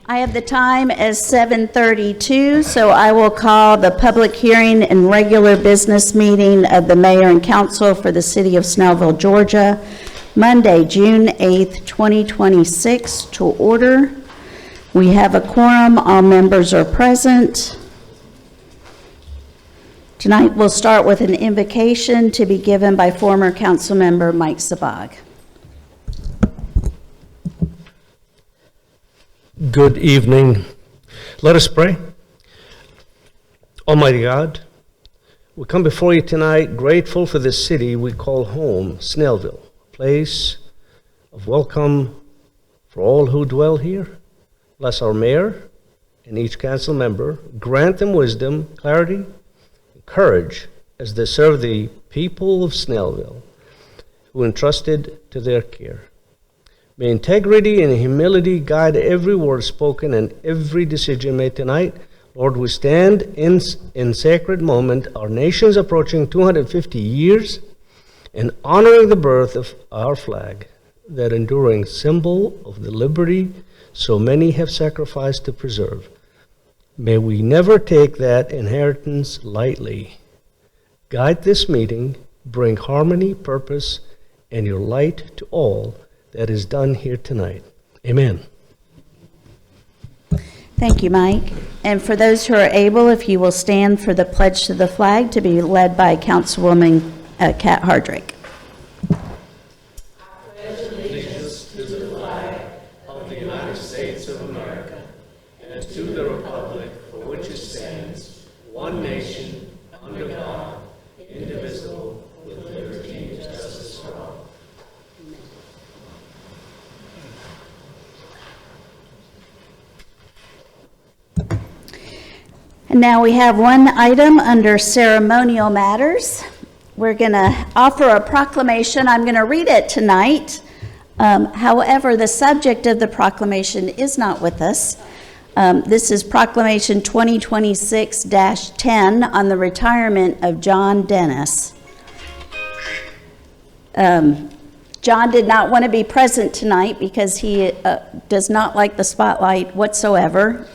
I have the time as 7:32, so I will call the public hearing and regular business meeting of the mayor and council for the city of Snellville, Georgia, Monday, June 8th, 2026, to order. We have a quorum. All members are present. Tonight we'll start with an invocation to be given by former council member Mike Sabag. Good evening. Let us pray. Almighty God, we come before you tonight grateful for this city we call home, Snellville, a place of welcome for all who dwell here. Bless our mayor and each council member. Grant them wisdom, clarity, and courage as they serve the people of Snellville who entrusted to their care. May integrity and humility guide every word spoken and every decision made tonight. Lord, we stand in sacred moment, our nation's approaching 250 years, and honoring the birth of our flag, that enduring symbol of the liberty so many have sacrificed to preserve. May we never take that inheritance lightly. Guide this meeting, bring harmony, purpose, and your light to all that is done here tonight. Amen. Thank you, Mike. And for those who are able, if you will stand for the pledge to the flag to be led by Councilwoman Kat Hardrick. I pledge allegiance to the flag of the United States of America and to the republic for which it stands, one nation, under God, indivisible, with liberty and justice for all. And now we have one item under ceremonial matters. We're going to offer a proclamation. I'm going to read it tonight. However, the subject of the proclamation is not with us. This is Proclamation 2026-10 on the retirement of John Dennis. John did not want to be present tonight because he does not like the spotlight whatsoever.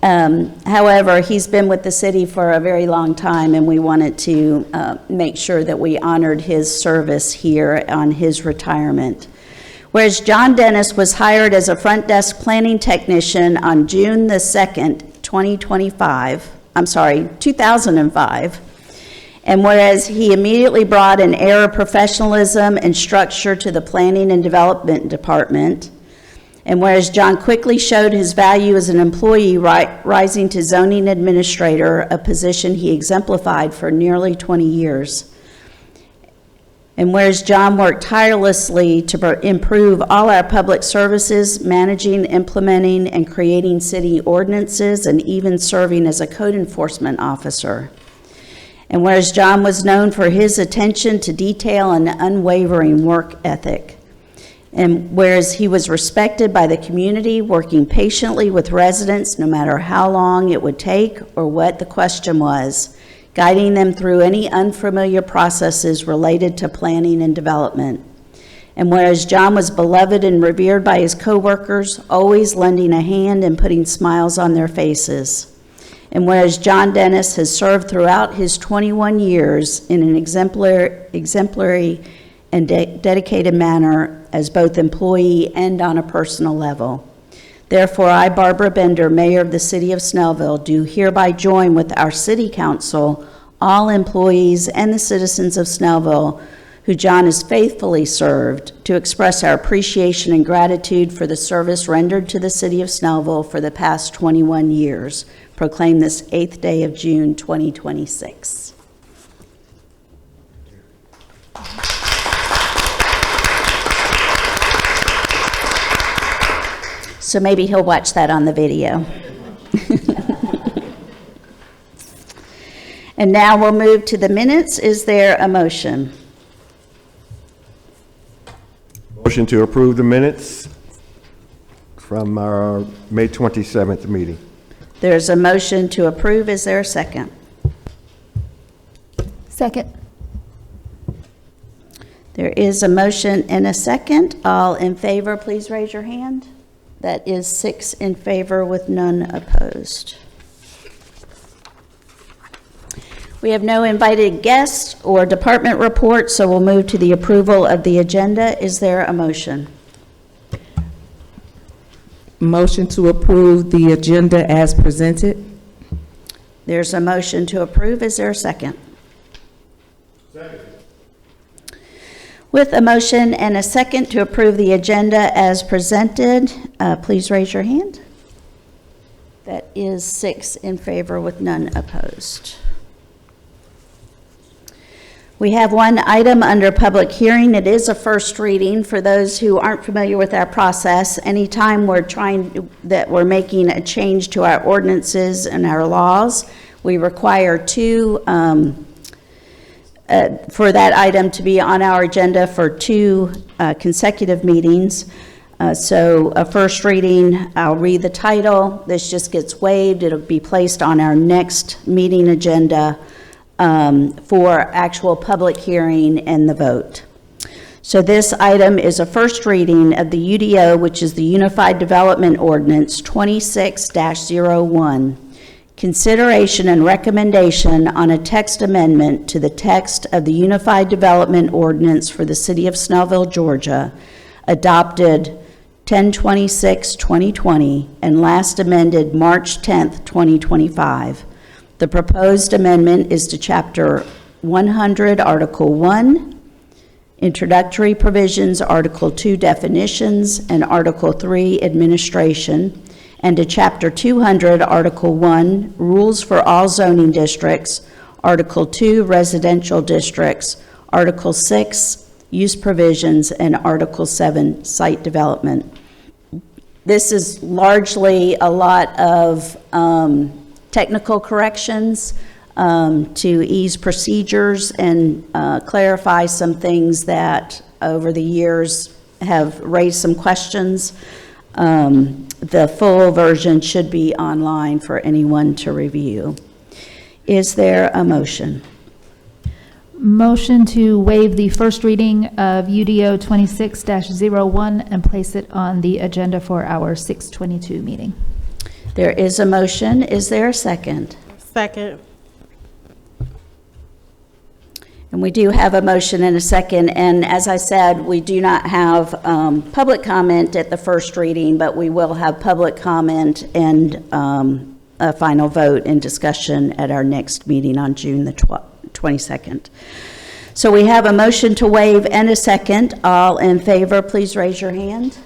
However, he's been with the city for a very long time, and we wanted to make sure that we honored his service here on his retirement. Whereas John Dennis was hired as a front desk planning technician on June the 2nd, 2005, and whereas he immediately brought an air of professionalism and structure to the planning and development department, and whereas John quickly showed his value as an employee, rising to zoning administrator, a position he exemplified for nearly 20 years. And whereas John worked tirelessly to improve all our public services, managing, implementing, and creating city ordinances, and even serving as a code enforcement officer. And whereas John was known for his attention to detail and unwavering work ethic. And whereas he was respected by the community, working patiently with residents no matter how long it would take or what the question was, guiding them through any unfamiliar processes related to planning and development. And whereas John was beloved and revered by his coworkers, always lending a hand and putting smiles on their faces. And whereas John Dennis has served throughout his 21 years in an exemplary and dedicated manner as both employee and on a personal level. Therefore, I, Barbara Bender, Mayor of the City of Snellville, do hereby join with our City Council, all employees and the citizens of Snellville who John has faithfully served, to express our appreciation and gratitude for the service rendered to the City of Snellville for the past 21 years. Proclaim this 8th day of June, 2026. So maybe he'll watch that on the video. And now we'll move to the minutes. Is there a motion? Motion to approve the minutes from our May 27th meeting. There's a motion to approve. Is there a second? Second. There is a motion and a second. All in favor, please raise your hand. That is 6 in favor with none opposed. We have no invited guests or department reports, so we'll move to the approval of the agenda. Is there a motion? Motion to approve the agenda as presented. There's a motion to approve. Is there a second? Second. With a motion and a second to approve the agenda as presented, please raise your hand. That is 6 in favor with none opposed. We have one item under public hearing. It is a first reading. For those who aren't familiar with our process, anytime we're making a change to our ordinances and our laws, we require for that item to be on our agenda for 2 consecutive meetings. So a first reading, I'll read the title. This just gets waived. It'll be placed on our next meeting agenda for actual public hearing and the vote. So this item is a first reading of the UDO, which is the Unified Development Ordinance 26-01. Consideration and recommendation on a text amendment to the text of the Unified Development Ordinance for the City of Snellville, Georgia, adopted 10/26/2020 and last amended March 10th, 2025. The proposed amendment is to Chapter 100, Article 1, Introductory Provisions, Article 2, Definitions, and Article 3, Administration, and to Chapter 200, Article 1, Rules for All Zoning Districts, Article 2, Residential Districts, Article 6, Use Provisions, and Article 7, Site Development. This is largely a lot of technical corrections to ease procedures and clarify some things that over the years have raised some questions. The full version should be online for anyone to review. Is there a motion? Motion to waive the first reading of UDO 26-01 and place it on the agenda for our 6/22 meeting. There is a motion. Is there a second? Second. And we do have a motion and a second, and as I said, we do not have public comment at the first reading, but we will have public comment and a final vote and discussion at our next meeting on June the 22nd. So we have a motion to waive and a second. All in favor, please raise your hand.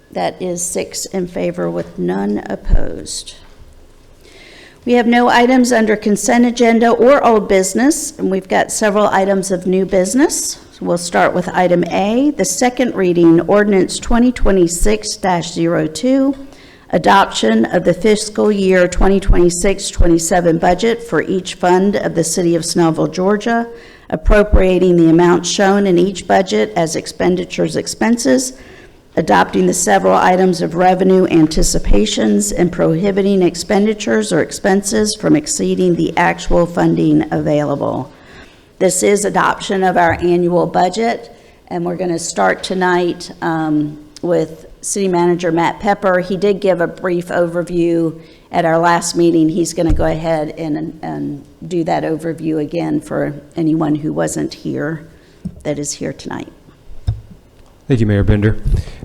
That is 6 in favor with none opposed. We have no items under consent agenda or old business, and we've got several items of new business. So we'll start with item A, the second reading, ordinance 2026-02, adoption of the fiscal year 2026-27 budget for each fund of the City of Snellville, Georgia, appropriating the amounts shown in each budget as expenditures expenses, adopting the several items of revenue anticipations, and prohibiting expenditures or expenses from exceeding the actual funding available. This is adoption of our annual budget, and we're going to start tonight with City Manager Matt Pepper. He did give a brief overview at our last meeting. He's going to go ahead and do that overview again for anyone who wasn't here that is here tonight. Thank you, Mayor Bender.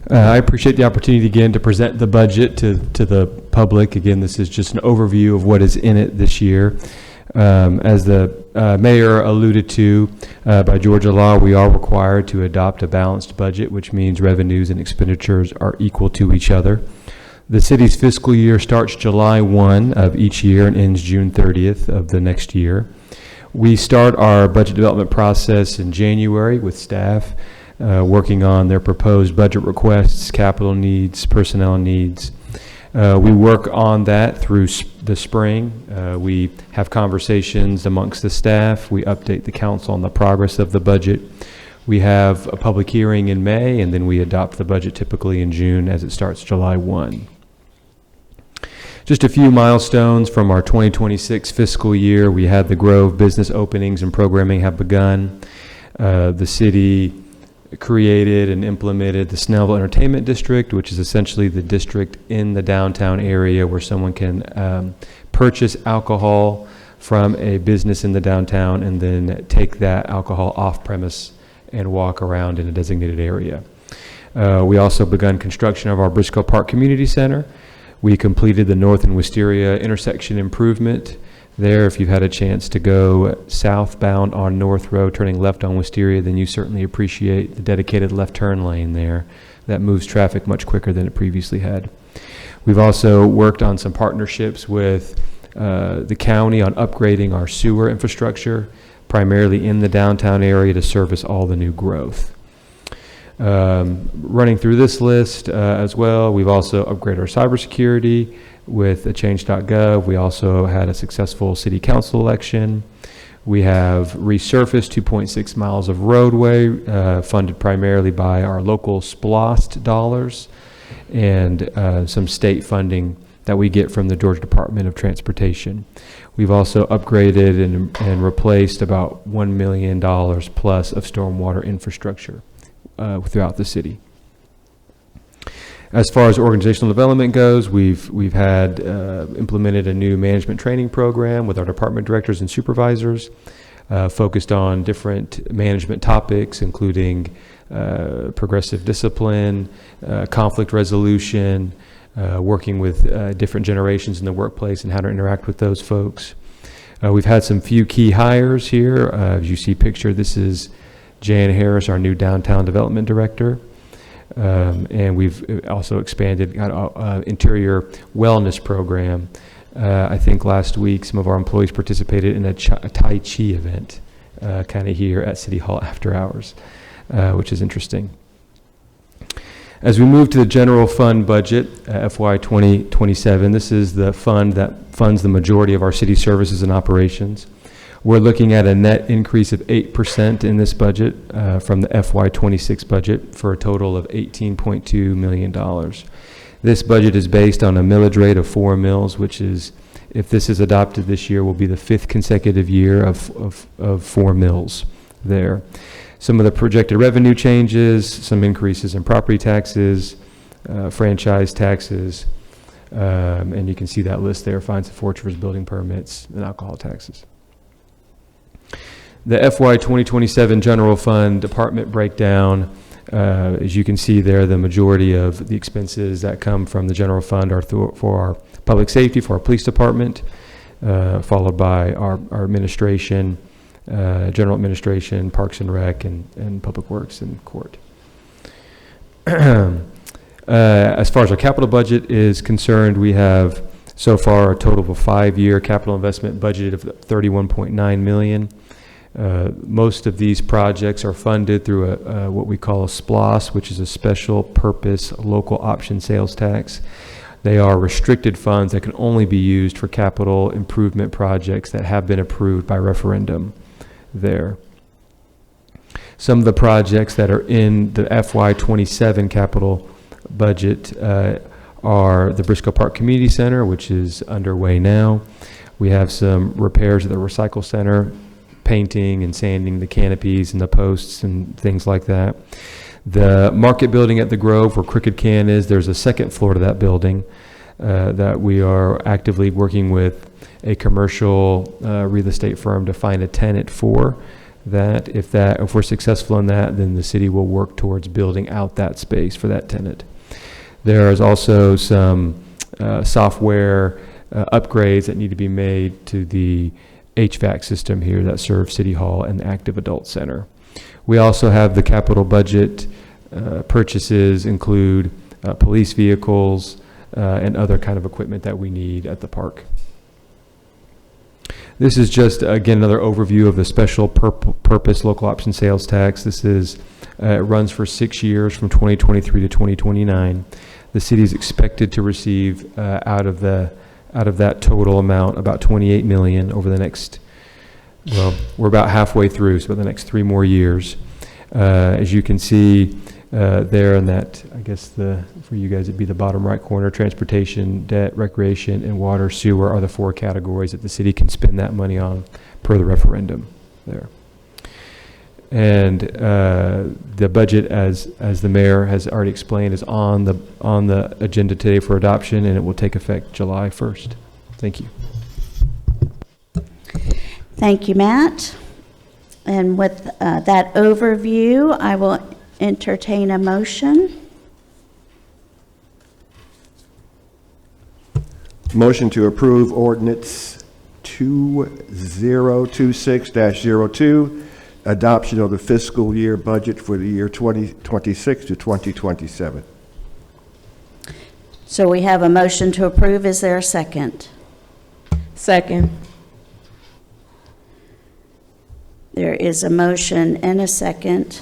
I appreciate the opportunity again to present the budget to the public. Again, this is just an overview of what is in it this year. As the mayor alluded to, by Georgia law, we are required to adopt a balanced budget, which means revenues and expenditures are equal to each other. The city's fiscal year starts July 1 of each year and ends June 30th of the next year. We start our budget development process in January with staff working on their proposed budget requests, capital needs, personnel needs. We work on that through the spring. We have conversations amongst the staff. We update the council on the progress of the budget. We have a public hearing in May, and then we adopt the budget typically in June as it starts July 1. Just a few milestones from our 2026 fiscal year. We had the Grove business openings and programming have begun. The city created and implemented the Snellville Entertainment District, which is essentially the district in the downtown area where someone can purchase alcohol from a business in the downtown and then take that alcohol off premise and walk around in a designated area. We also begun construction of our Briscoe Park Community Center. We completed the North and Wisteria intersection improvement there. If you've had a chance to go southbound on North Road, turning left on Wisteria, then you certainly appreciate the dedicated left turn lane there that moves traffic much quicker than it previously had. We've also worked on some partnerships with the county on upgrading our sewer infrastructure, primarily in the downtown area to service all the new growth. Running through this list as well, we've also upgraded our cybersecurity with a change.gov. We also had a successful city council election. We have resurfaced 2.6 miles of roadway funded primarily by our local SPLOST dollars and some state funding that we get from the Georgia Department of Transportation. We've also upgraded and replaced about $1 million plus of stormwater infrastructure throughout the city. As far as organizational development goes, we've had implemented a new management training program with our department directors and supervisors, focused on different management topics, including progressive discipline, conflict resolution, working with different generations in the workplace and how to interact with those folks. We've had some few key hires here. As you see pictured, this is Jan Harris, our new downtown development director. And we've also expanded our interior wellness program. I think last week some of our employees participated in a Tai Chi event kind of here at City Hall after hours, which is interesting. As we move to the general fund budget, FY 2027, this is the fund that funds the majority of our city services and operations. We're looking at a net increase of 8% in this budget from the FY 26 budget for a total of $18.2 million. This budget is based on a millage rate of 4 mills, which is, if this is adopted this year, will be the 5th consecutive year of 4 mills there. Some of the projected revenue changes, some increases in property taxes, franchise taxes, and you can see that list there, fines and forfeitures, building permits, and alcohol taxes. The FY 2027 general fund department breakdown, as you can see there, the majority of the expenses that come from the general fund are for our public safety, for our police department, followed by our administration, general administration, parks and rec, and public works and court. As far as our capital budget is concerned, we have so far a total of a 5-year capital investment budget of $31.9 million. Most of these projects are funded through what we call a SPLOS, which is a special purpose local option sales tax. They are restricted funds that can only be used for capital improvement projects that have been approved by referendum there. Some of the projects that are in the FY 27 capital budget are the Briscoe Park Community Center, which is underway now. We have some repairs at the Recycle Center, painting and sanding the canopies and the posts and things like that. The market building at the Grove, where Crooked Can is, there's a second floor to that building that we are actively working with a commercial real estate firm to find a tenant for. That if we're successful in that, then the city will work towards building out that space for that tenant. There is also some software upgrades that need to be made to the HVAC system here that serves City Hall and the Active Adult Center. We also have the capital budget purchases include police vehicles and other kind of equipment that we need at the park. This is just, again, another overview of the special purpose local option sales tax. This is, it runs for 6 years from 2023 to 2029. The city is expected to receive out of that total amount about $28 million over the next, well, we're about halfway through, so the next 3 more years. As you can see there in that, I guess for you guys it'd be the bottom right corner, transportation, debt, recreation, and water, sewer are the 4 categories that the city can spend that money on per the referendum there. And the budget, as the mayor has already explained, is on the agenda today for adoption, and it will take effect July 1st. Thank you. Thank you, Matt. And with that overview, I will entertain a motion. Motion to approve ordinance 2026-02, adoption of the fiscal year budget for the year 2026 to 2027. So we have a motion to approve. Is there a second? Second. There is a motion and a second.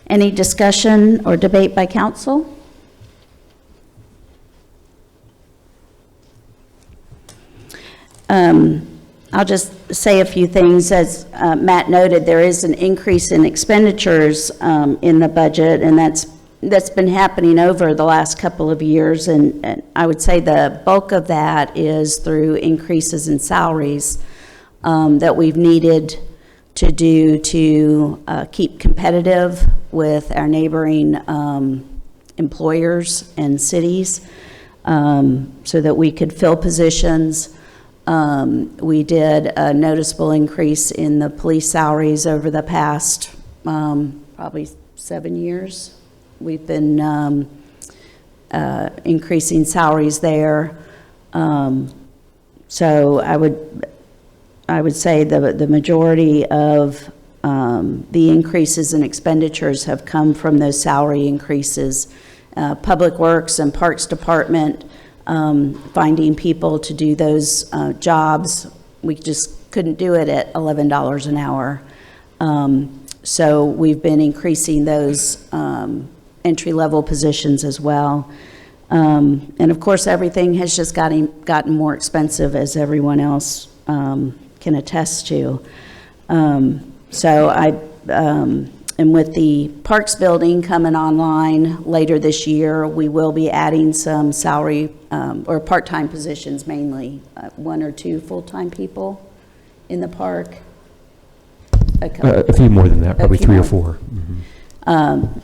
Any discussion or debate by council? I'll just say a few things. As Matt noted, there is an increase in expenditures in the budget, and that's been happening over the last couple of years. And I would say the bulk of that is through increases in salaries that we've needed to do to keep competitive with our neighboring employers and cities, so that we could fill positions. We did a noticeable increase in the police salaries over the past probably 7 years. We've been increasing salaries there. So I would say the majority of the increases in expenditures have come from those salary increases. Public Works and Parks Department, finding people to do those jobs, we just couldn't do it at $11 an hour. So we've been increasing those entry-level positions as well. And of course, everything has just gotten more expensive, as everyone else can attest to. And with the Parks building coming online later this year, we will be adding some salary or part-time positions, mainly 1 or 2 full-time people in the park. A few more than that, probably 3 or 4.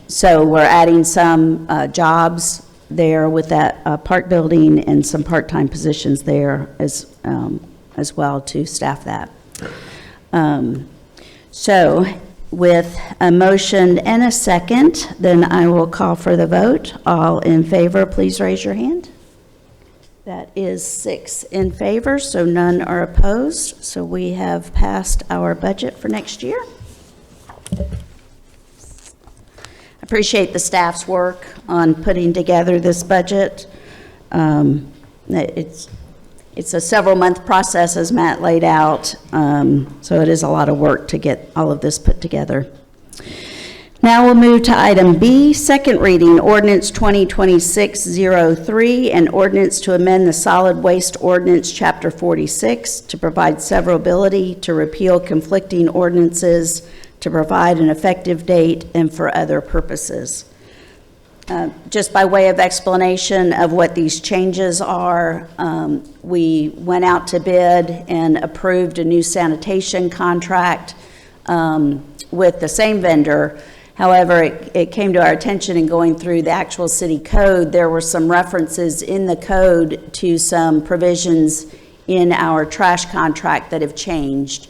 So we're adding some jobs there with that park building, and some part-time positions there as well to staff that. So with a motion and a second, then I will call for the vote. All in favor, please raise your hand. That is 6 in favor, so none are opposed. So we have passed our budget for next year. I appreciate the staff's work on putting together this budget. It's a several-month process, as Matt laid out, so it is a lot of work to get all of this put together. Now we'll move to item B, second reading, ordinance 2026-03, an ordinance to amend the solid waste ordinance, chapter 46, to provide severability, to repeal conflicting ordinances, to provide an effective date, and for other purposes. Just by way of explanation of what these changes are, we went out to bid and approved a new sanitation contract with the same vendor. However, it came to our attention in going through the actual city code, there were some references in the code to some provisions in our trash contract that have changed.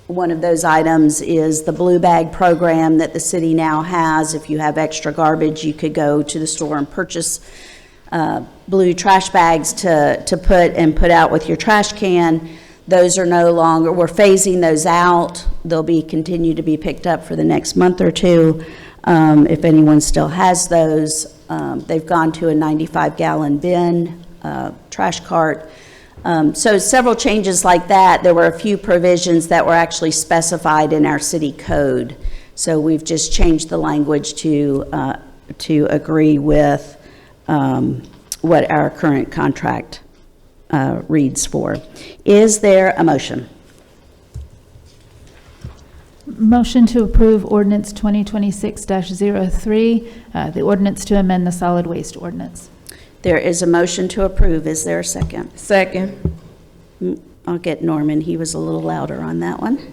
One of those items is the blue bag program that the city now has. If you have extra garbage, you could go to the store and purchase blue trash bags to put out with your trash can. Those are no longer, we're phasing those out. They'll continue to be picked up for the next month or two. If anyone still has those, they've gone to a 95-gallon bin, trash cart. So several changes like that. There were a few provisions that were actually specified in our city code. So we've just changed the language to agree with what our current contract reads for. Is there a motion? Motion to approve ordinance 2026-03, the ordinance to amend the solid waste ordinance. There is a motion to approve. Is there a second? Second. I'll get Norman, he was a little louder on that one.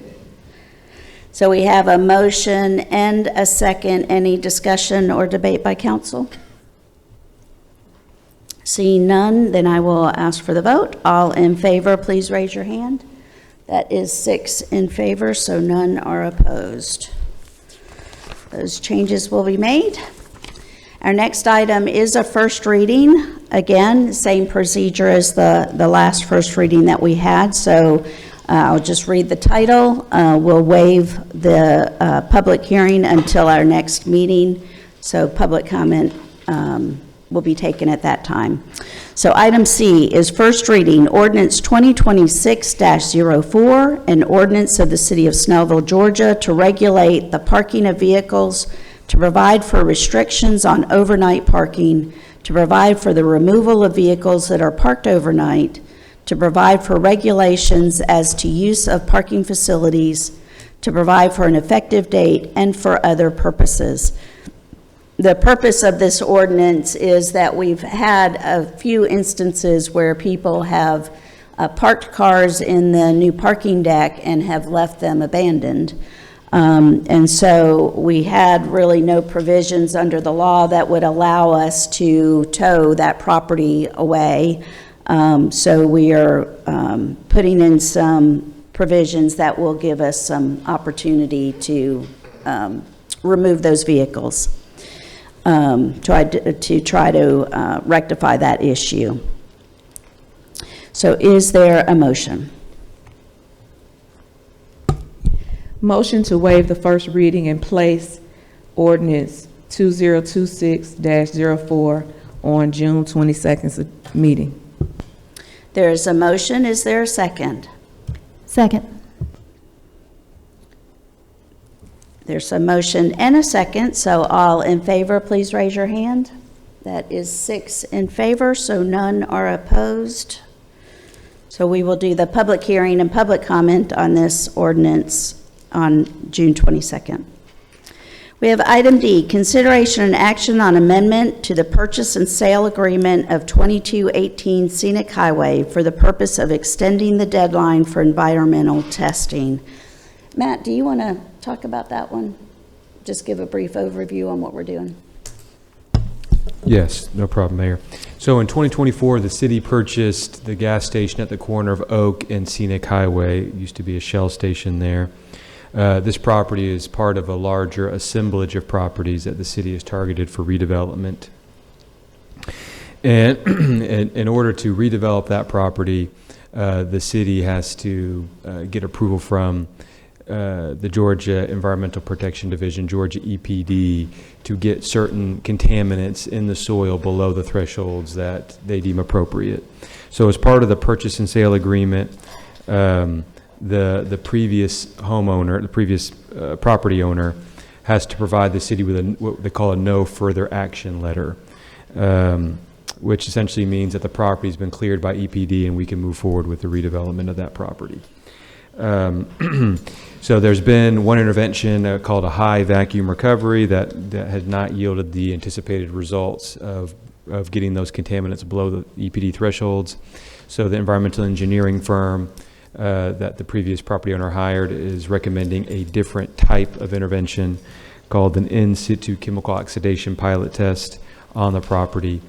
So we have a motion and a second. Any discussion or debate by council? Seeing none, then I will ask for the vote. All in favor, please raise your hand. That is 6 in favor, so none are opposed. Those changes will be made. Our next item is a first reading. Again, same procedure as the last first reading that we had, so I'll just read the title. We'll waive the public hearing until our next meeting, so public comment will be taken at that time. So item C is first reading, ordinance 2026-04, an ordinance of the city of Snellville, Georgia to regulate the parking of vehicles, to provide for restrictions on overnight parking, to provide for the removal of vehicles that are parked overnight, to provide for regulations as to use of parking facilities, to provide for an effective date, and for other purposes. The purpose of this ordinance is that we've had a few instances where people have parked cars in the new parking deck and have left them abandoned. And so we had really no provisions under the law that would allow us to tow that property away. So we are putting in some provisions that will give us some opportunity to remove those vehicles. To try to rectify that issue. So is there a motion? Motion to waive the first reading and place ordinance 2026-04 on June 22nd's meeting. There is a motion. Is there a second? Second. There's a motion and a second, so all in favor, please raise your hand. That is 6 in favor, so none are opposed. So we will do the public hearing and public comment on this ordinance on June 22nd. We have item D, consideration and action on amendment to the purchase and sale agreement of 2218 Scenic Highway for the purpose of extending the deadline for environmental testing. Matt, do you want to talk about that one? Just give a brief overview on what we're doing. Yes, no problem, Mayor. So in 2024, the city purchased the gas station at the corner of Oak and Scenic Highway. It used to be a Shell station there. This property is part of a larger assemblage of properties that the city has targeted for redevelopment. And in order to redevelop that property, the city has to get approval from the Georgia Environmental Protection Division, Georgia EPD, to get certain contaminants in the soil below the thresholds that they deem appropriate. So as part of the purchase and sale agreement, the previous homeowner, the previous property owner, has to provide the city with what they call a no further action letter, which essentially means that the property has been cleared by EPD and we can move forward with the redevelopment of that property. So there's been one intervention called a high vacuum recovery that has not yielded the anticipated results of getting those contaminants below the EPD thresholds. So the environmental engineering firm that the previous property owner hired is recommending a different type of intervention called an in situ chemical oxidation pilot test on the property.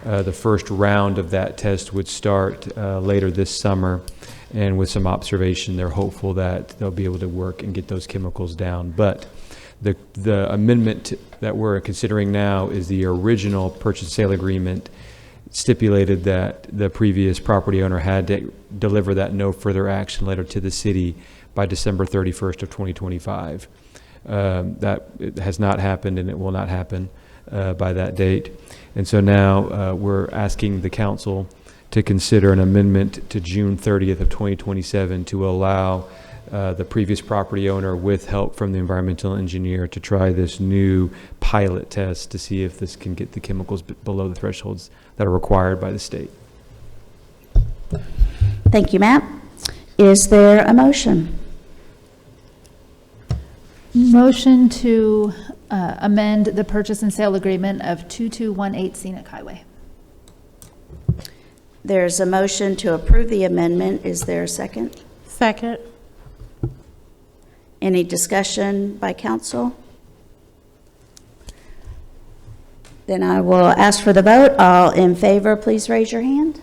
The first round of that test would start later this summer. And with some observation, they're hopeful that they'll be able to work and get those chemicals down. But the amendment that we're considering now is the original purchase and sale agreement stipulated that the previous property owner had to deliver that no further action letter to the city by December 31st of 2025. That it has not happened and it will not happen by that date. And so now we're asking the council to consider an amendment to June 30th of 2027 to allow the previous property owner, with help from the environmental engineer, to try this new pilot test to see if this can get the chemicals below the thresholds that are required by the state. Thank you, Matt. Is there a motion? Motion to amend the purchase and sale agreement of 2218 Scenic Highway. There's a motion to approve the amendment. Is there a second? Second. Any discussion by council? Then I will ask for the vote. All in favor, please raise your hand.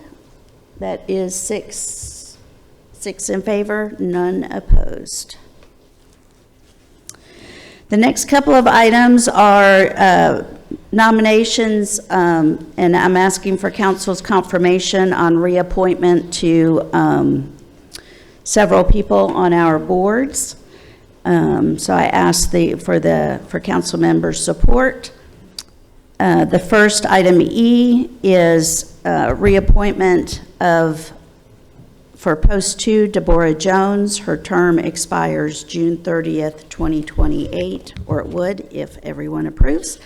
That is six in favor, none opposed. The next couple of items are nominations, and I'm asking for council's confirmation on reappointment to several people on our boards. So I ask for council members' support. The first, item E, is reappointment for post 2, Deborah Jones. Her term expires June 30th, 2028, or it would if everyone approves.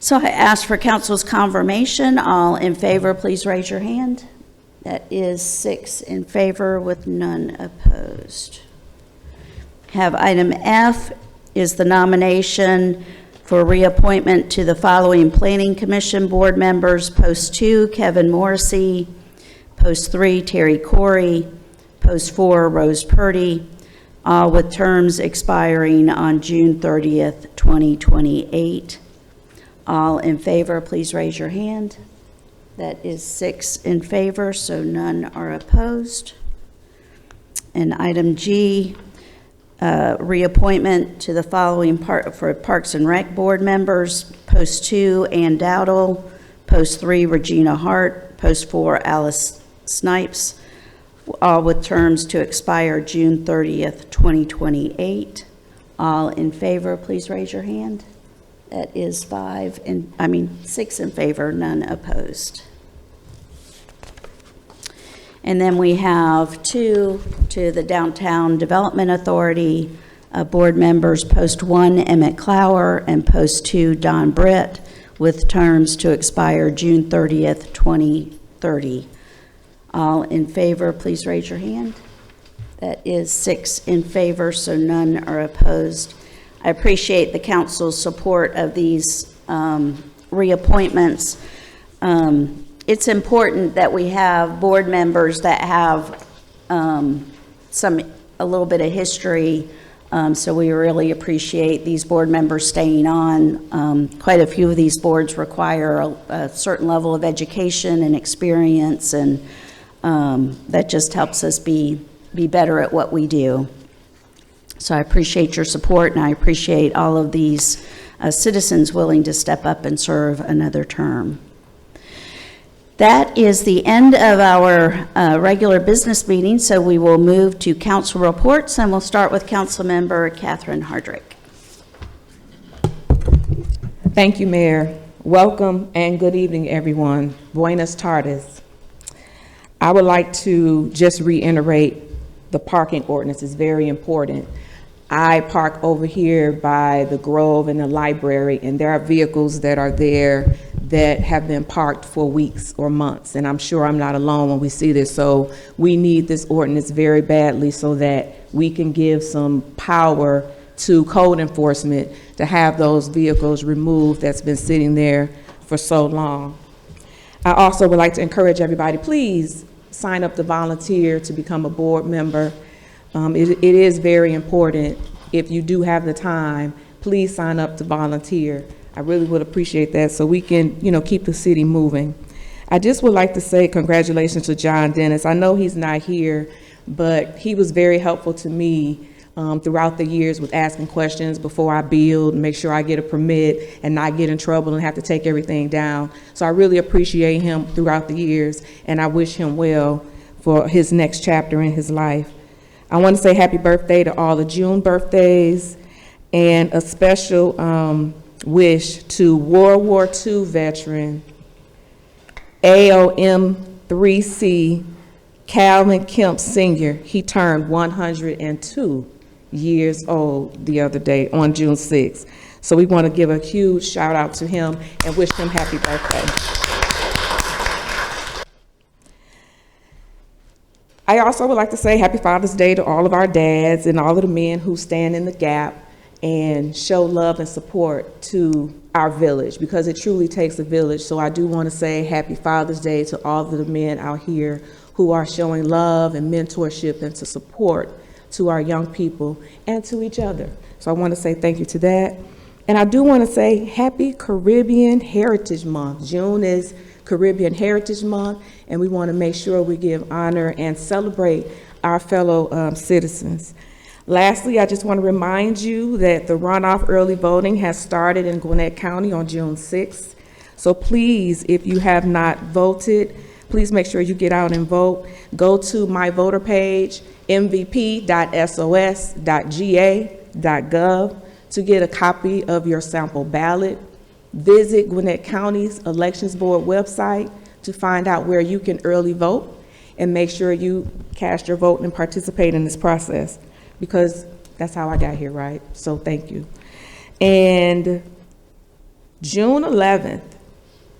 So I ask for council's confirmation. All in favor, please raise your hand. That is 6 in favor with none opposed. Have item F is the nomination for reappointment to the following Planning Commission board members: post 2, Kevin Morrissey; post 3, Terry Corey; post 4, Rose Purdy, all with terms expiring on June 30th, 2028. All in favor, please raise your hand. That is 6 in favor, so none are opposed. And item G, reappointment to the following for Parks and Rec board members: post 2, Ann Dowdle; post 3, Regina Hart; post 4, Alice Snipes, all with terms to expire June 30th, 2028. All in favor, please raise your hand. That is 6 in favor, none opposed. And then we have 2 to the Downtown Development Authority board members: post 1, Emmett Clower; and post 2, Don Britt, with terms to expire June 30th, 2030. All in favor, please raise your hand. That is 6 in favor, so none are opposed. I appreciate the council's support of these reappointments. It's important that we have board members that have a little bit of history, so we really appreciate these board members staying on. Quite a few of these boards require a certain level of education and experience, and that just helps us be better at what we do. So I appreciate your support, and I appreciate all of these citizens willing to step up and serve another term. That is the end of our regular business meeting, so we will move to council reports, and we'll start with Council Member Catherine Hardrick. Thank you, Mayor. Welcome and good evening, everyone. Buenas tardes. I would like to just reiterate the parking ordinance is very important. I park over here by the Grove and the library, and there are vehicles that are there that have been parked for weeks or months, and I'm sure I'm not alone when we see this. So we need this ordinance very badly so that we can give some power to code enforcement to have those vehicles removed that's been sitting there for so long. I also would like to encourage everybody, please sign up to volunteer to become a board member. It is very important. If you do have the time, please sign up to volunteer. I really would appreciate that so we can, keep the city moving. I just would like to say congratulations to John Dennis. I know he's not here, but he was very helpful to me throughout the years with asking questions before I build, make sure I get a permit and not get in trouble and have to take everything down. So I really appreciate him throughout the years, and I wish him well for his next chapter in his life. I want to say happy birthday to all the June birthdays, and a special wish to World War II veteran AOM3C Calvin Kemp Sr. He turned 102 years old the other day on June 6th. So we want to give a huge shout out to him and wish him happy birthday. I also would like to say happy Father's Day to all of our dads and all of the men who stand in the gap and show love and support to our village, because it truly takes a village. So I do want to say happy Father's Day to all of the men out here who are showing love and mentorship and to support to our young people and to each other. So I want to say thank you to that. And I do want to say happy Caribbean Heritage Month. June is Caribbean Heritage Month, and we want to make sure we give honor and celebrate our fellow citizens. Lastly, I just want to remind you that the runoff early voting has started in Gwinnett County on June 6th. So please, if you have not voted, please make sure you get out and vote. Go to my voter page, mvp.sos.ga.gov, to get a copy of your sample ballot. Visit Gwinnett County's Elections Board website to find out where you can early vote, and make sure you cast your vote and participate in this process, because that's how I got here, right? So thank you. And June 11th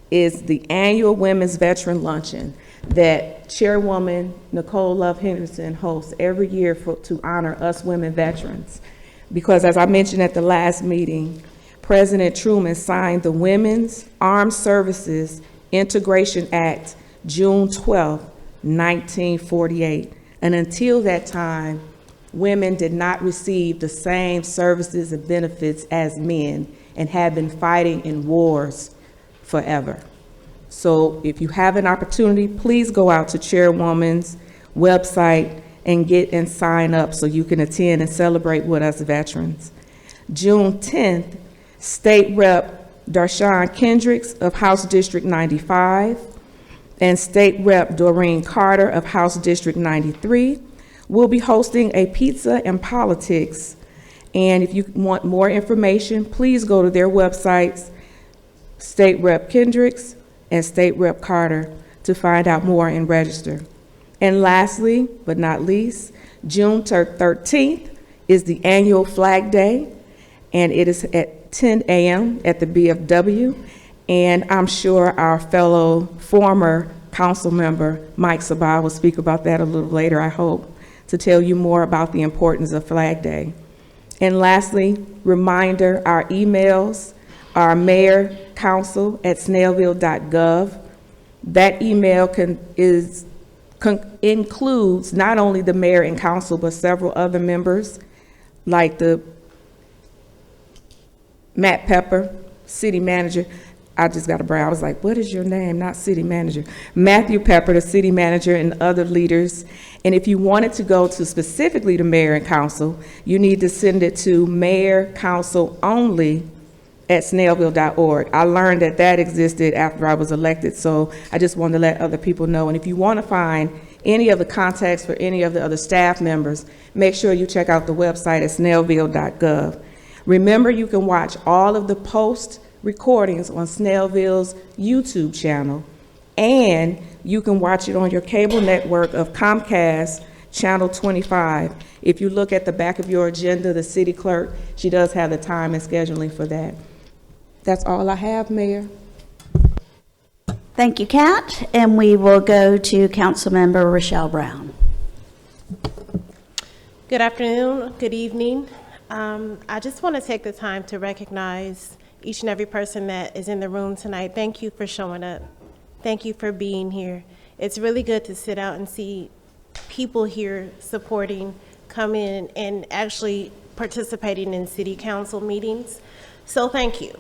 is the annual Women's Veteran Luncheon that Chairwoman Nicole Love Henderson hosts every year to honor us women veterans. Because as I mentioned at the last meeting, President Truman signed the Women's Armed Services Integration Act June 12, 1948. And until that time, women did not receive the same services and benefits as men, and have been fighting in wars forever. So if you have an opportunity, please go out to Chairwoman's website and get and sign up so you can attend and celebrate with us veterans. June 10th, State Rep Darshawn Kendricks of House District 95 and State Rep Doreen Carter of House District 93 will be hosting a Pizza and Politics. And if you want more information, please go to their websites, State Rep Kendricks and State Rep Carter, to find out more and register. And lastly, but not least, June 13th is the annual Flag Day, and it is at 10 a.m. at the BFW. And I'm sure our fellow former council member, Mike Sabah, will speak about that a little later, I hope, to tell you more about the importance of Flag Day. And lastly, reminder, our emails are mayorcouncil@snellville.gov. That email includes not only the mayor and council, but several other members, like the Matt Pepper, city manager. I just got a brain. I was like, what is your name? Not city manager. Matthew Pepper, the city manager, and other leaders. And if you wanted to go to specifically the mayor and council, you need to send it to mayorcouncilonly@snellville.org. I learned that that existed after I was elected, so I just wanted to let other people know. And if you want to find any of the contacts for any of the other staff members, make sure you check out the website at snellville.gov. Remember, you can watch all of the post recordings on Snellville's YouTube channel, and you can watch it on your cable network of Comcast Channel 25. If you look at the back of your agenda, the city clerk, she does have the time and scheduling for that. That's all I have, Mayor. Thank you, Kat. And we will go to Councilmember Rochelle Brown. Good afternoon, good evening. I just want to take the time to recognize each and every person that is in the room tonight. Thank you for showing up. Thank you for being here. It's really good to sit out and see people here supporting, coming and actually participating in city council meetings. So thank you.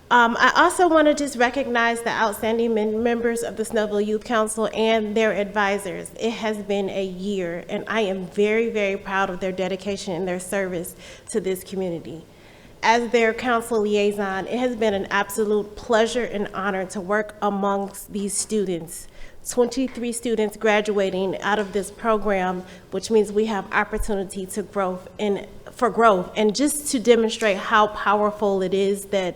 I also want to just recognize the outstanding members of the Snellville Youth Council and their advisors. It has been a year, and I am very, very proud of their dedication and their service to this community. As their council liaison, it has been an absolute pleasure and honor to work amongst these students. 23 students graduating out of this program, which means we have opportunity to growth and just to demonstrate how powerful it is that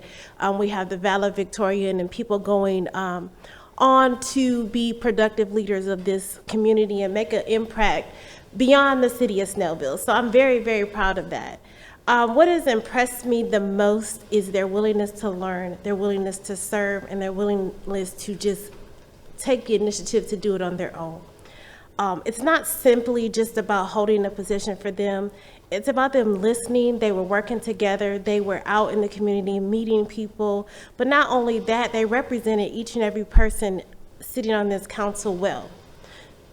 we have the valedictorian and people going on to be productive leaders of this community and make an impact beyond the city of Snellville. So I'm very, very proud of that. What has impressed me the most is their willingness to learn, their willingness to serve, and their willingness to just take the initiative to do it on their own. It's not simply just about holding a position for them. it's about them listening. They were working together. They were out in the community meeting people. But not only that, they represented each and every person sitting on this council well.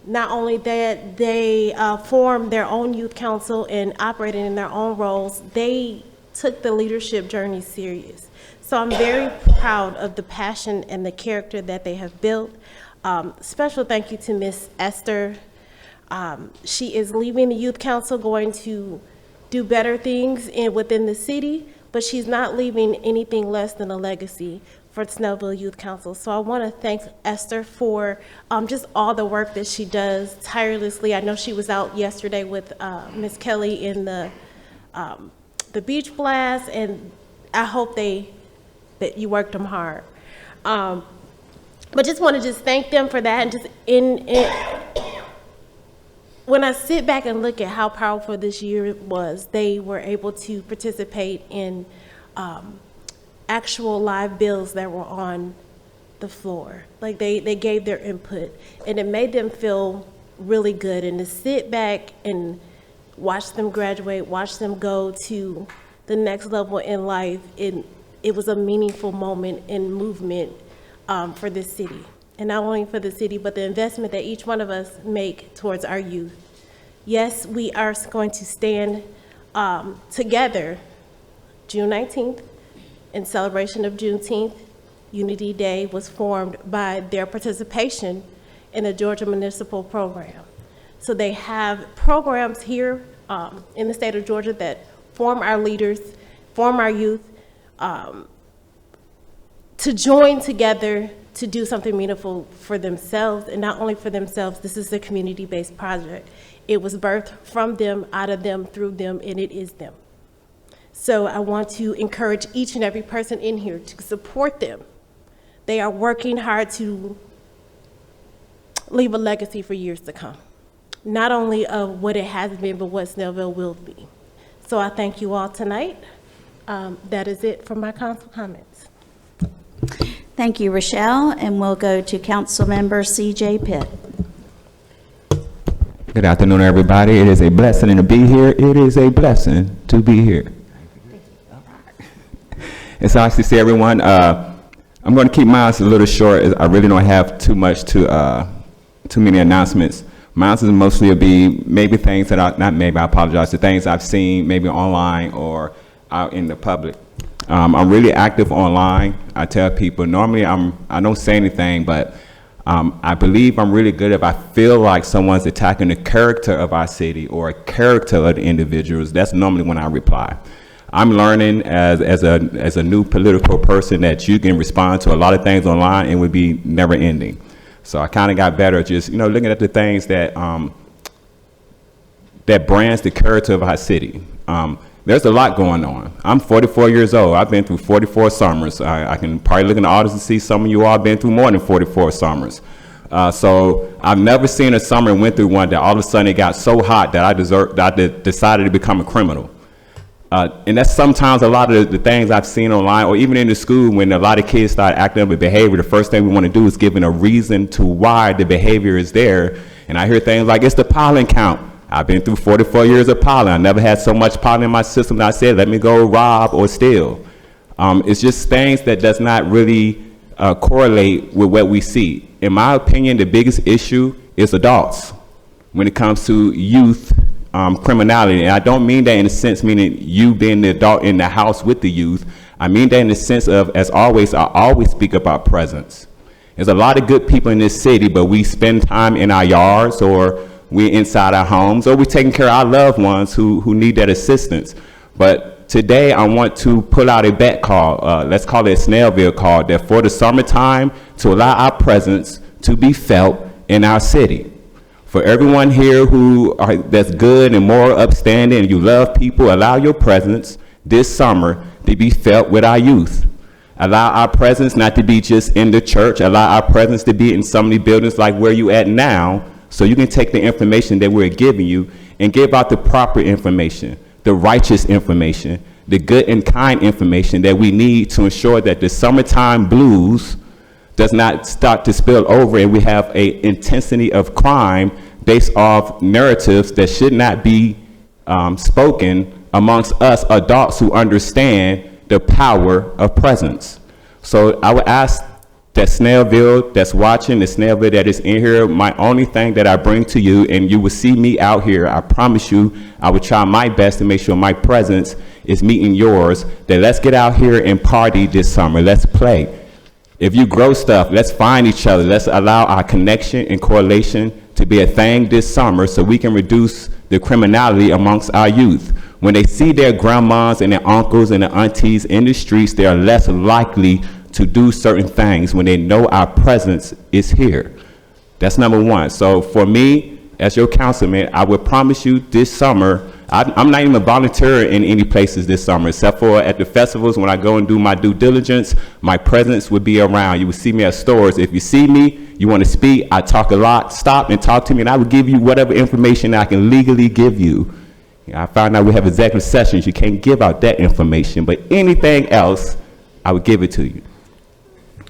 Not only that, they formed their own youth council and operated in their own roles. They took the leadership journey serious. So I'm very proud of the passion and the character that they have built. Special thank you to Miss Esther. She is leaving the youth council, going to do better things within the city, but she's not leaving anything less than a legacy for Snellville Youth Council. So I want to thank Esther for just all the work that she does tirelessly. I know she was out yesterday with Miss Kelly in the beach blast, and I hope that you worked them hard. But just want to just thank them for that, and just when I sit back and look at how powerful this year was, they were able to participate in actual live bills that were on the floor. Like they gave their input, and it made them feel really good. And to sit back and watch them graduate, watch them go to the next level in life, it was a meaningful moment and movement for this city. And not only for the city, but the investment that each one of us make towards our youth. Yes, we are going to stand together June 19th in celebration of Juneteenth. Unity Day was formed by their participation in the Georgia Municipal Program. So they have programs here in the state of Georgia that form our leaders, form our youth, to join together to do something meaningful for themselves, and not only for themselves. This is a community-based project. It was birthed from them, out of them, through them, and it is them. So I want to encourage each and every person in here to support them. They are working hard to leave a legacy for years to come, not only of what it has been, but what Snellville will be. So I thank you all tonight. That is it for my council comments. Thank you, Rochelle, and we'll go to Council Member C.J. Pitt. Good afternoon, everybody. It is a blessing to be here. It is a blessing to be here. It's nice to see everyone. I'm going to keep mine a little short. I really don't have too many announcements. Mine is mostly will be maybe things that I apologize, the things I've seen maybe online or out in the public. I'm really active online. I tell people, normally I don't say anything, but I believe I'm really good if I feel like someone's attacking the character of our city or a character of the individuals. That's normally when I reply. I'm learning as a new political person that you can respond to a lot of things online and would be never ending. So I kind of got better at just looking at the things that that brands the character of our city. There's a lot going on. I'm 44 years old. I've been through 44 summers. I can probably look in the audience and see some of you all been through more than 44 summers. So I've never seen a summer and went through one that all of a sudden it got so hot that I decided to become a criminal. And that's sometimes a lot of the things I've seen online or even in the school when a lot of kids start acting up with behavior. The first thing we want to do is give them a reason to why the behavior is there. And I hear things like, it's the pollen count. I've been through 44 years of pollen. I never had so much pollen in my system that I said, let me go rob or steal. It's just things that does not really correlate with what we see. In my opinion, the biggest issue is adults when it comes to youth criminality. And I don't mean that in the sense meaning you being the adult in the house with the youth. I mean that in the sense of, as always, I always speak about presence. There's a lot of good people in this city, but we spend time in our yards or we're inside our homes, or we're taking care of our loved ones who need that assistance. But today I want to pull out a bet call, let's call it a Snellville call, that for the summertime to allow our presence to be felt in our city. For everyone here that's good and moral upstanding and you love people, allow your presence this summer to be felt with our youth. Allow our presence not to be just in the church, allow our presence to be in some of the buildings like where you at now, so you can take the information that we're giving you and give out the proper information, the righteous information, the good and kind information that we need to ensure that the summertime blues does not start to spill over and we have an intensity of crime based off narratives that should not be spoken amongst us adults who understand the power of presence. So I would ask that Snellville that's watching, the Snellville that is in here, my only thing that I bring to you, and you will see me out here, I promise you, I will try my best to make sure my presence is meeting yours, that let's get out here and party this summer. Let's play. If you grow stuff, let's find each other. Let's allow our connection and correlation to be a thing this summer so we can reduce the criminality amongst our youth. When they see their grandmas and their uncles and their aunties in the streets, they are less likely to do certain things when they know our presence is here. That's number one. So for me, as your councilman, I would promise you this summer, I'm not even volunteering in any places this summer, except for at the festivals when I go and do my due diligence, my presence would be around. You would see me at stores. If you see me, you want to speak, I talk a lot, stop and talk to me, and I would give you whatever information I can legally give you. I found out we have executive sessions, you can't give out that information, but anything else, I would give it to you.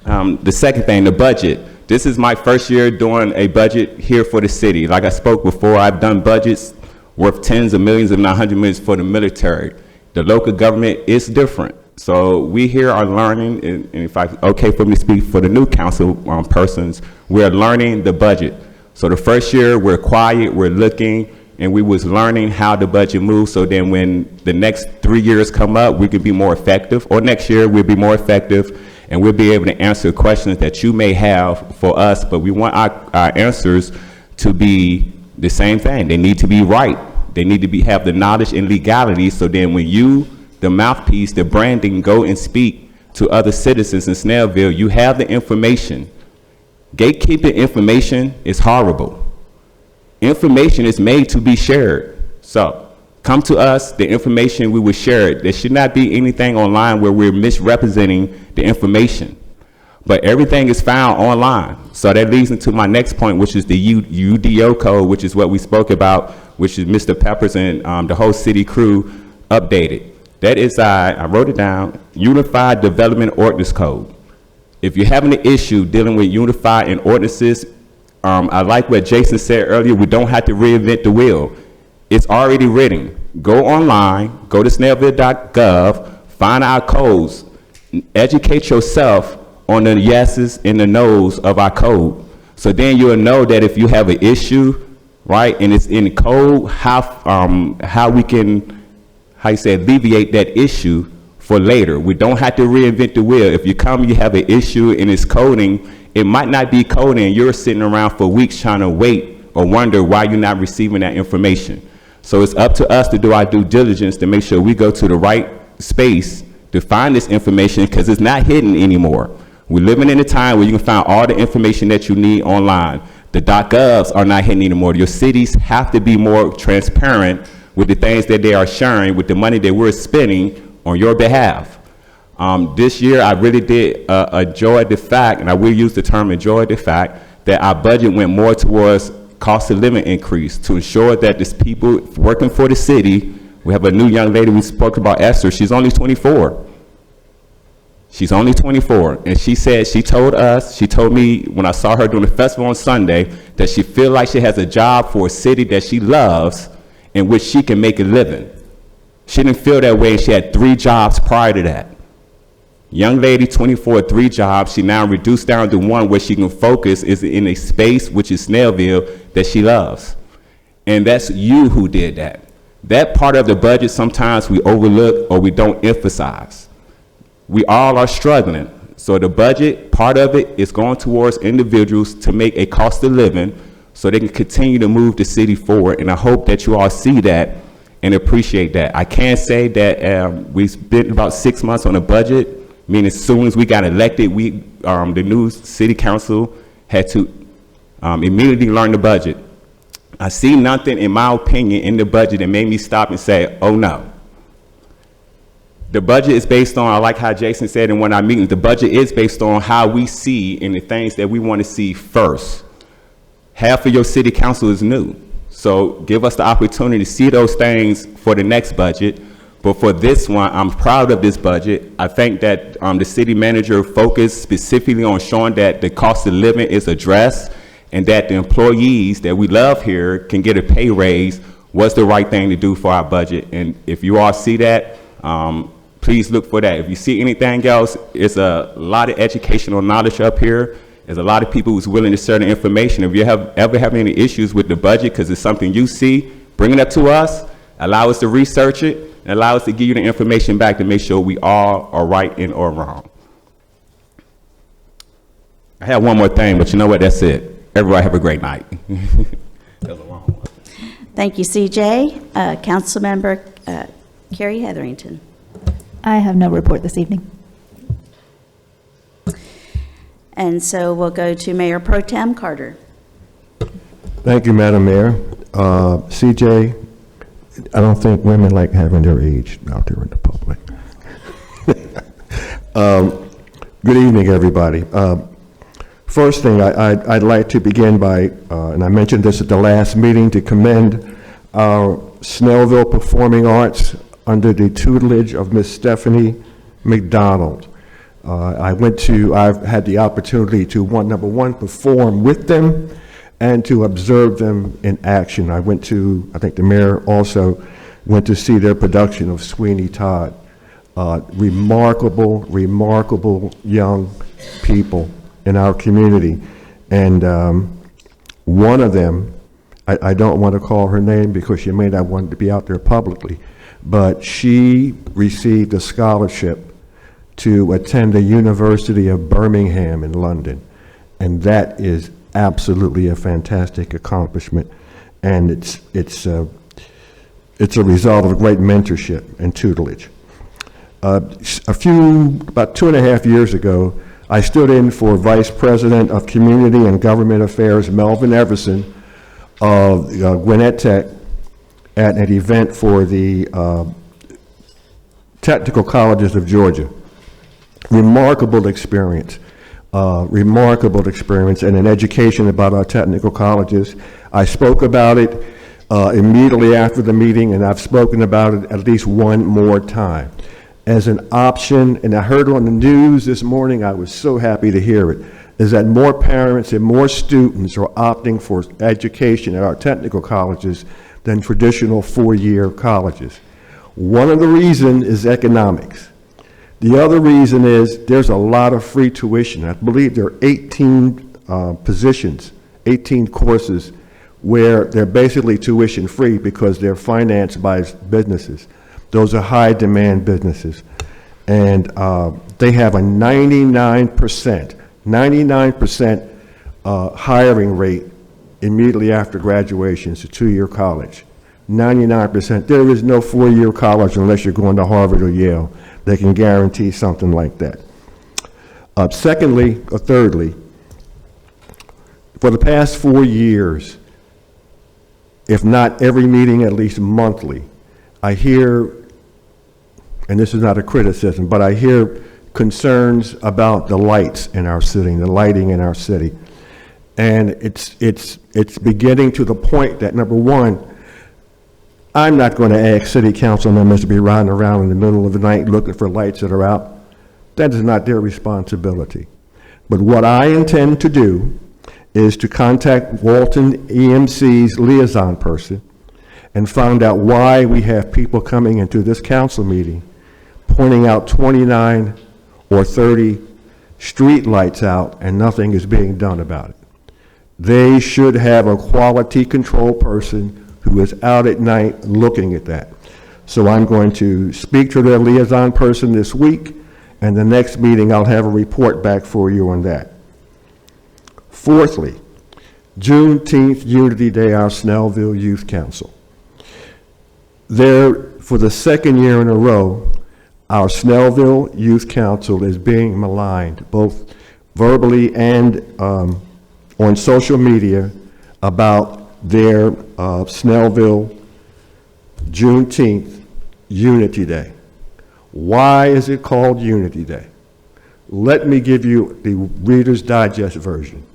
The second thing, the budget. This is my first year doing a budget here for the city. Like I spoke before, I've done budgets worth tens of millions, if not hundred millions for the military. The local government is different. So we here are learning, and if I, okay for me to speak for the new council persons, we're learning the budget. So the first year we're quiet, we're looking, and we was learning how the budget moves, so then when the next 3 years come up, we can be more effective, or next year we'll be more effective, and we'll be able to answer questions that you may have for us, but we want our answers to be the same thing. They need to be right. They need to have the knowledge and legality, so then when you, the mouthpiece, the branding, go and speak to other citizens in Snellville, you have the information. Gatekeeping information is horrible. Information is made to be shared. So come to us, the information we will share it. There should not be anything online where we're misrepresenting the information. But everything is found online. So that leads into my next point, which is the UDO code, which is what we spoke about, which is Mr. Peppers and the whole city crew updated. That is, I wrote it down, Unified Development Ordinance Code. If you're having an issue dealing with unified and ordinances, I like what Jason said earlier, we don't have to reinvent the wheel. It's already written. Go online, go to snellville.gov, find our codes, educate yourself on the yeses and the nos of our code. So then you'll know that if you have an issue, right, and it's in the code, how we can, alleviate that issue for later. We don't have to reinvent the wheel. If you come, you have an issue and it's coding, it might not be coding and you're sitting around for weeks trying to wait or wonder why you're not receiving that information. So it's up to us to do our due diligence to make sure we go to the right space to find this information, because it's not hidden anymore. We're living in a time where you can find all the information that you need online. The .govs are not hidden anymore. Your cities have to be more transparent with the things that they are sharing, with the money that we're spending on your behalf. This year, I really did enjoy the fact, and I will use the term enjoy the fact, that our budget went more towards cost of living increase to ensure that these people working for the city, we have a new young lady, we spoke about Esther, she's only 24. She's only 24, and she said, she told me when I saw her during the festival on Sunday, that she feel like she has a job for a city that she loves in which she can make a living. She didn't feel that way, and she had 3 jobs prior to that. Young lady, 24, 3 jobs, she now reduced down to 1 where she can focus is in a space, which is Snellville, that she loves. And that's you who did that. That part of the budget sometimes we overlook or we don't emphasize. We all are struggling. So the budget, part of it is going towards individuals to make a cost of living so they can continue to move the city forward. And I hope that you all see that and appreciate that. I can say that we spent about 6 months on a budget, meaning as soon as we got elected, the new city council had to immediately learn the budget. I see nothing, in my opinion, in the budget that made me stop and say, oh no. The budget is based on, I like how Jason said in one of our meetings, the budget is based on how we see and the things that we want to see first. Half of your city council is new. So give us the opportunity to see those things for the next budget. But for this one, I'm proud of this budget. I think that the city manager focused specifically on showing that the cost of living is addressed and that the employees that we love here can get a pay raise what's the right thing to do for our budget. And if you all see that, please look for that. If you see anything else, it's a lot of educational knowledge up here. There's a lot of people who's willing to share the information. If you ever have any issues with the budget, because it's something you see, bring it up to us, allow us to research it, and allow us to give you the information back to make sure we all are right and or wrong. I have one more thing, but you know what? That's it. Everybody have a great night. That was a long one. Thank you, CJ. Councilmember Carrie Hetherington. I have no report this evening. And so we'll go to Mayor Pro Tem Carter. Thank you, Madam Mayor. CJ, I don't think women like having their age out there in the public. Good evening, everybody. First thing, I'd like to begin by, and I mentioned this at the last meeting, to commend our Snellville Performing Arts under the tutelage of Miss Stephanie McDonald. I've had the opportunity to, number one, perform with them and to observe them in action. I think the mayor also went to see their production of Sweeney Todd. Remarkable young people in our community. And one of them, I don't want to call her name because she may not want to be out there publicly, but she received a scholarship to attend the University of Birmingham in London. And that is absolutely a fantastic accomplishment. And it's a result of great mentorship and tutelage. About 2.5 years ago, I stood in for Vice President of Community and Government Affairs, Melvin Everson of Gwinnett Tech, at an event for the Technical Colleges of Georgia. Remarkable experience and an education about our technical colleges. I spoke about it immediately after the meeting, and I've spoken about it at least one more time as an option. And I heard on the news this morning, I was so happy to hear it, is that more parents and more students are opting for education at our technical colleges than traditional four-year colleges. One of the reasons is economics. The other reason is there's a lot of free tuition. I believe there are 18 positions, 18 courses where they're basically tuition free because they're financed by businesses. Those are high demand businesses. And they have a 99% hiring rate immediately after graduation. It's a 2-year college. 99%. There is no 4-year college unless you're going to Harvard or Yale. They can guarantee something like that. Thirdly, for the past 4 years, if not every meeting, at least monthly, I hear, and this is not a criticism, but I hear concerns about the lights in our city, the lighting in our city. And it's beginning to the point that, number one, I'm not going to ask city council members to be riding around in the middle of the night looking for lights that are out. That is not their responsibility. But what I intend to do is to contact Walton EMC's liaison person and find out why we have people coming into this council meeting pointing out 29 or 30 street lights out and nothing is being done about it. They should have a quality control person who is out at night looking at that. So I'm going to speak to their liaison person this week, and the next meeting I'll have a report back for you on that. Fourthly, Juneteenth Unity Day, our Snellville Youth Council. There, for the second year in a row, our Snellville Youth Council is being maligned, both verbally and on social media, about their Snellville Juneteenth Unity Day. Why is it called Unity Day? Let me give you the Reader's Digest version.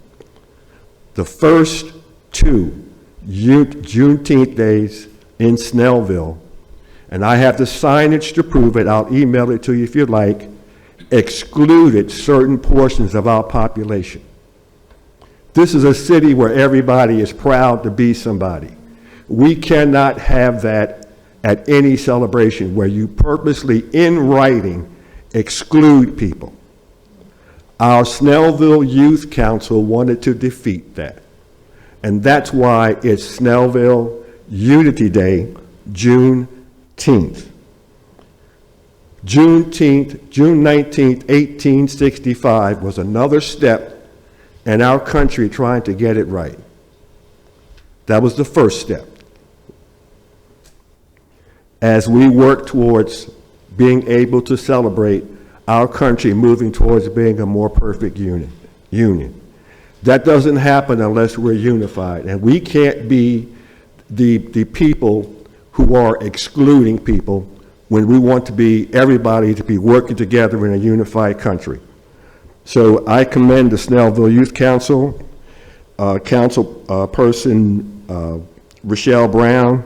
The first two Juneteenth days in Snellville, and I have the signage to prove it, I'll email it to you if you'd like, excluded certain portions of our population. This is a city where everybody is proud to be somebody. We cannot have that at any celebration where you purposely, in writing, exclude people. Our Snellville Youth Council wanted to defeat that. And that's why it's Snellville Unity Day, Juneteenth. Juneteenth, June 19th, 1865 was another step in our country trying to get it right. That was the first step. As we work towards being able to celebrate our country moving towards being a more perfect union. That doesn't happen unless we're unified, and we can't be the people who are excluding people when we want to be everybody to be working together in a unified country. So I commend the Snellville Youth Council, Councilperson Rochelle Brown,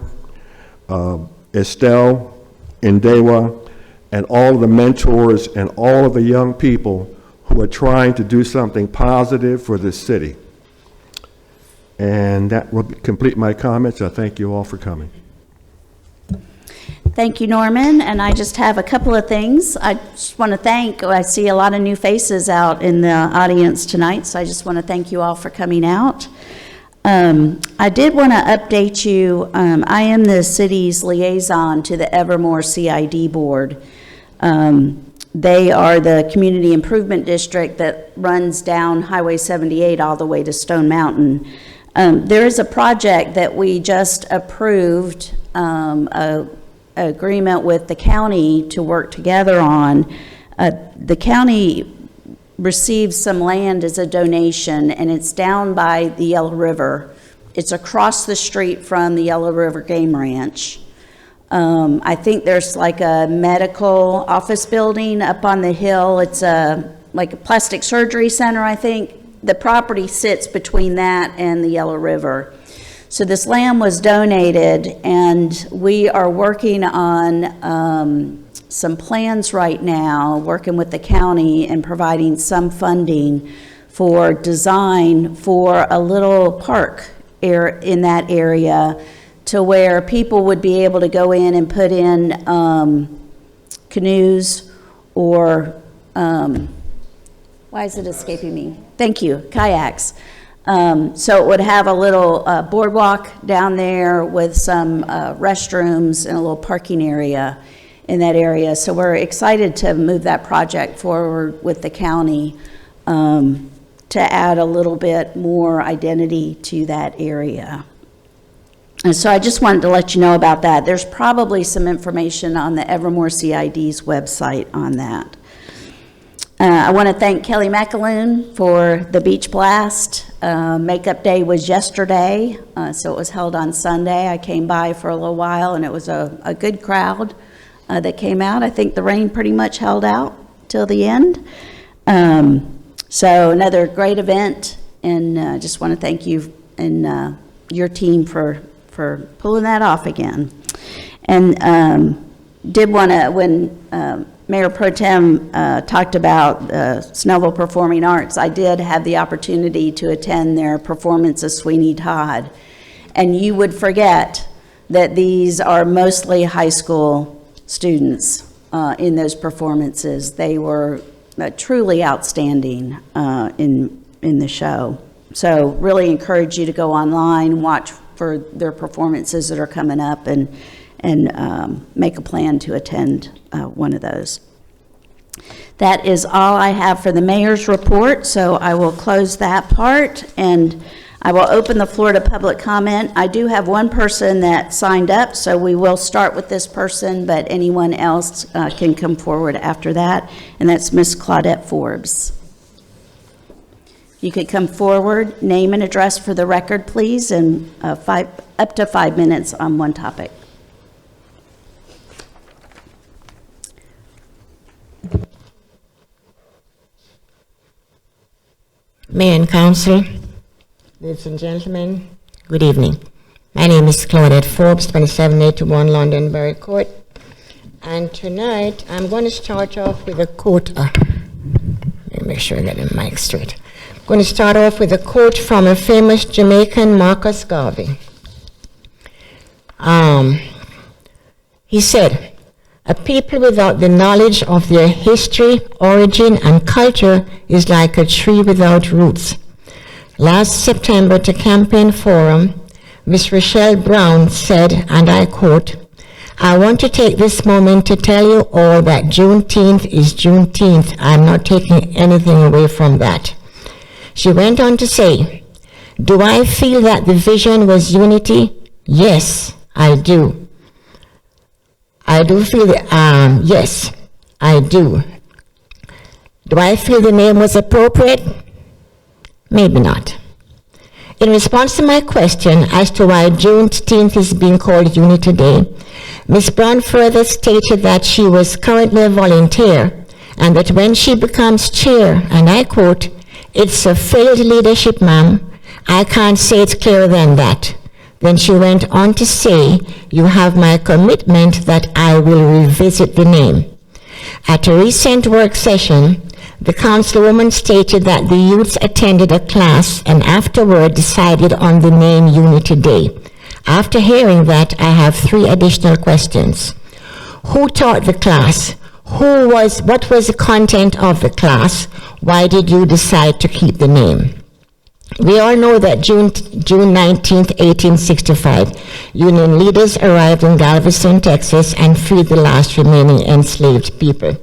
Estelle Ndewa, and all of the mentors and all of the young people who are trying to do something positive for this city. And that will complete my comments. I thank you all for coming. Thank you, Norman. And I just have a couple of things. I just want to thank, I see a lot of new faces out in the audience tonight, so I just want to thank you all for coming out. I did want to update you. I am the city's liaison to the Evermore CID Board. They are the community improvement district that runs down Highway 78 all the way to Stone Mountain. There is a project that we just approved, a agreement with the county to work together on. The county received some land as a donation, and it's down by the Yellow River. It's across the street from the Yellow River Game Ranch. I think there's like a medical office building up on the hill. It's like a plastic surgery center, I think. The property sits between that and the Yellow River. So this land was donated, and we are working on some plans right now, working with the county and providing some funding for design for a little park in that area, to where people would be able to go in and put in canoes or, why is it escaping me? Thank you, kayaks. So it would have a little boardwalk down there with some restrooms and a little parking area in that area. So we're excited to move that project forward with the county to add a little bit more identity to that area. And so I just wanted to let you know about that. There's probably some information on the Evermore CID's website on that. I want to thank Kelly McAloon for the Beach Blast. Makeup Day was yesterday, so it was held on Sunday. I came by for a little while, and it was a good crowd that came out. I think the rain pretty much held out till the end. So another great event, and just want to thank you and your team for pulling that off again. And did want to, when Mayor Pro Tem talked about Snellville Performing Arts, I did have the opportunity to attend their performance of Sweeney Todd. And you would forget that these are mostly high school students in those performances. They were truly outstanding in the show. So really encourage you to go online, watch for their performances that are coming up, and make a plan to attend one of those. That is all I have for the mayor's report, so I will close that part, and I will open the floor to public comment. I do have one person that signed up, so we will start with this person, but anyone else can come forward after that, and that's Miss Claudette Forbes. You could come forward, name and address for the record, please, and up to 5 minutes on one topic. Mayor and Council, ladies and gentlemen, good evening. My name is Claudette Forbes, 2781 Londonderry Court, and tonight I'm going to start off with a quote. Let me make sure I get the mic straight. I'm going to start off with a quote from a famous Jamaican Marcus Garvey. He said, a people without the knowledge of their history, origin, and culture is like a tree without roots. Last September at a campaign forum, Ms. Rochelle Brown said, and I quote, I want to take this moment to tell you all that Juneteenth is Juneteenth. I'm not taking anything away from that. She went on to say, do I feel that the vision was unity? Yes, I do. I do feel that, yes, I do. Do I feel the name was appropriate? Maybe not. In response to my question as to why Juneteenth is being called Unity Day, Ms. Brown further stated that she was currently a volunteer and that when she becomes chair, and I quote, it's a failed leadership, ma'am. I can't say it's clearer than that. Then she went on to say, you have my commitment that I will revisit the name. At a recent work session, the councilwoman stated that the youths attended a class and afterward decided on the name Unity Day. After hearing that, I have 3 additional questions. Who taught the class? What was the content of the class? Why did you decide to keep the name? We all know that June 19th, 1865, Union leaders arrived in Galveston, Texas, and freed the last remaining enslaved people.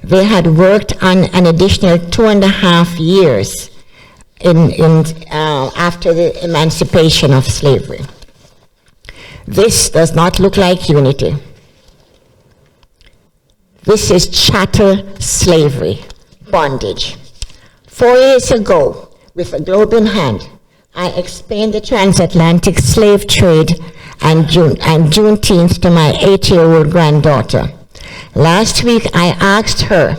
They had worked on an additional 2.5 years after the emancipation of slavery. This does not look like unity. This is chattel slavery, bondage. 4 years ago, with a globe in hand, I explained the transatlantic slave trade and Juneteenth to my 8-year-old granddaughter. Last week, I asked her,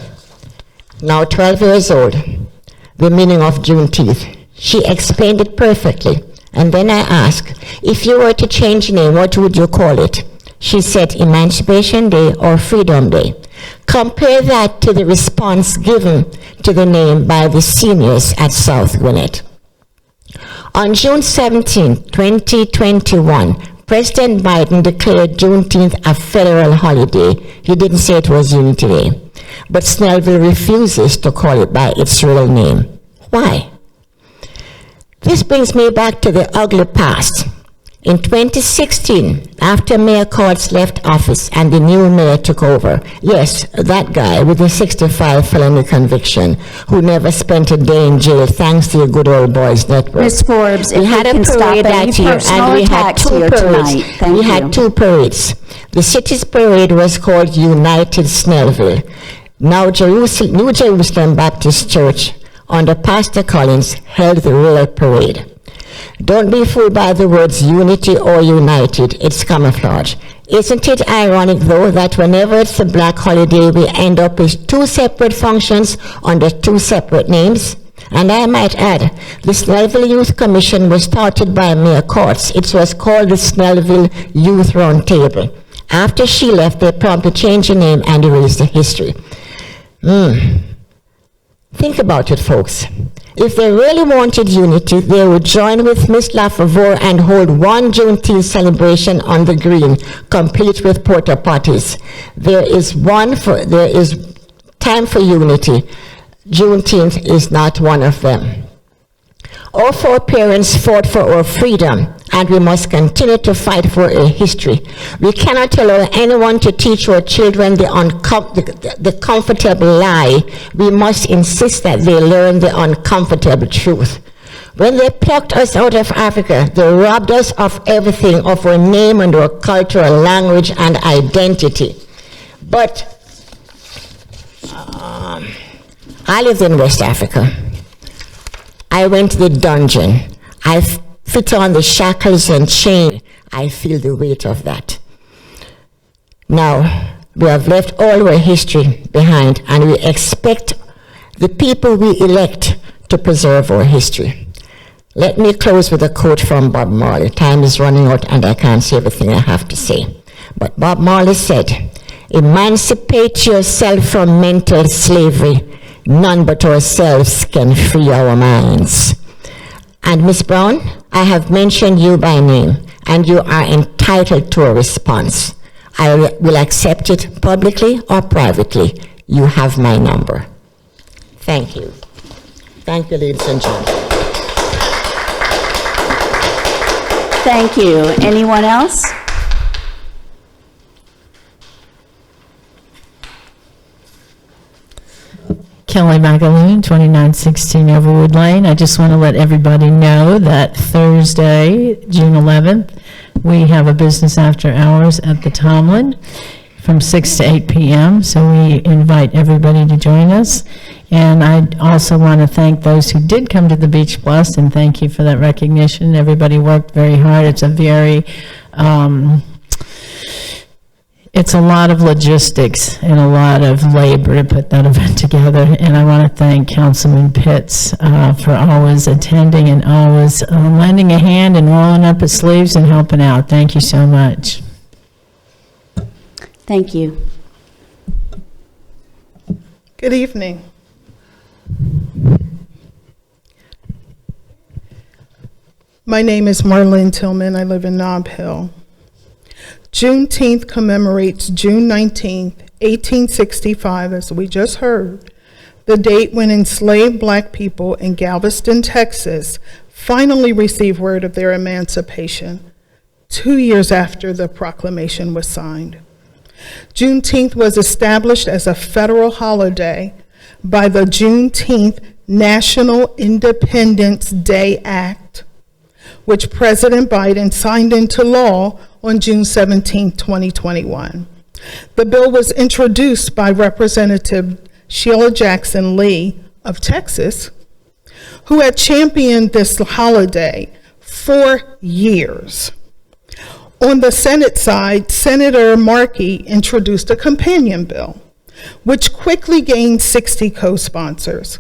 now 12 years old, the meaning of Juneteenth. She explained it perfectly. And then I asked, if you were to change the name, what would you call it? She said Emancipation Day or Freedom Day. Compare that to the response given to the name by the seniors at South Gwinnett. On June 17, 2021, President Biden declared Juneteenth a federal holiday. He didn't say it was Unity Day. But Snellville refuses to call it by its real name. Why? This brings me back to the ugly past. In 2016, after Mayor Courts left office and the new mayor took over, yes, that guy with a 65 felony conviction who never spent a day in jail thanks to your good old boys network. Ms. Forbes, if We you had a can stop parade any that year, personal and we had attacks 2 here parades. tonight. Thank We you. had 2 parades. The city's parade was called United Snellville. Now New Jerusalem Baptist Church under Pastor Collins held the real parade. Don't be fooled by the words unity or united. It's camouflage. Isn't it ironic, though, that whenever it's a black holiday, we end up with 2 separate functions under 2 separate names? And I might add, the Snellville Youth Commission was started by Mayor Courts. It was called the Snellville Youth Roundtable. After she left, they promptly changed the name and erased the history. Think about it, folks. If they really wanted unity, they would join with Ms. Lafavore and hold one Juneteenth celebration on the green, complete with porta potties. There is time for unity. Juneteenth is not one of them. All 4 parents fought for our freedom, and we must continue to fight for a history. We cannot allow anyone to teach our children the comfortable lie. We must insist that they learn the uncomfortable truth. When they plucked us out of Africa, they robbed us of everything, of our name and our culture, our language and identity. But I lived in West Africa. I went to the dungeon. I fit on the shackles and chain. I feel the weight of that. Now, we have left all our history behind, and we expect the people we elect to preserve our history. Let me close with a quote from Bob Marley. Time is running out, and I can't say everything I have to say. But Bob Marley said, "Emancipate yourself from mental slavery. None but ourselves can free our minds." And Ms. Brown, I have mentioned you by name, and you are entitled entitled to a response. I will accept it publicly or privately. You have my number. Thank you. Thank you, ladies and gentlemen. Thank you. Anyone else? Kelly Magaloon, 2916 Overwood Lane. I just want to let everybody know that Thursday, June 11th, we have a business after hours at the Tomlin from 6 to 8 p.m., so we invite everybody to join us. And I also want to thank those who did come to the Beach Plus, and thank you for that recognition. Everybody worked very hard. It's a very, it's a lot of logistics and a lot of labor to put that event together. And I want to thank Councilman Pitts for always attending and always lending a hand and rolling up his sleeves and helping out. Thank you so much. Thank you. Good evening. My name is Marlene Tillman. I live in Nob Hill. Juneteenth commemorates June 19th, 1865, as we just heard, the date when enslaved Black people in Galveston, Texas, finally received word of their emancipation, 2 years after the proclamation was signed. Juneteenth was established as a federal holiday by the Juneteenth National Independence Day Act, which President Biden signed into law on June 17, 2021. The bill was introduced by Representative Sheila Jackson Lee of Texas, who had championed this holiday for years. On the Senate side, Senator Markey introduced a companion bill, which quickly gained 60 co-sponsors.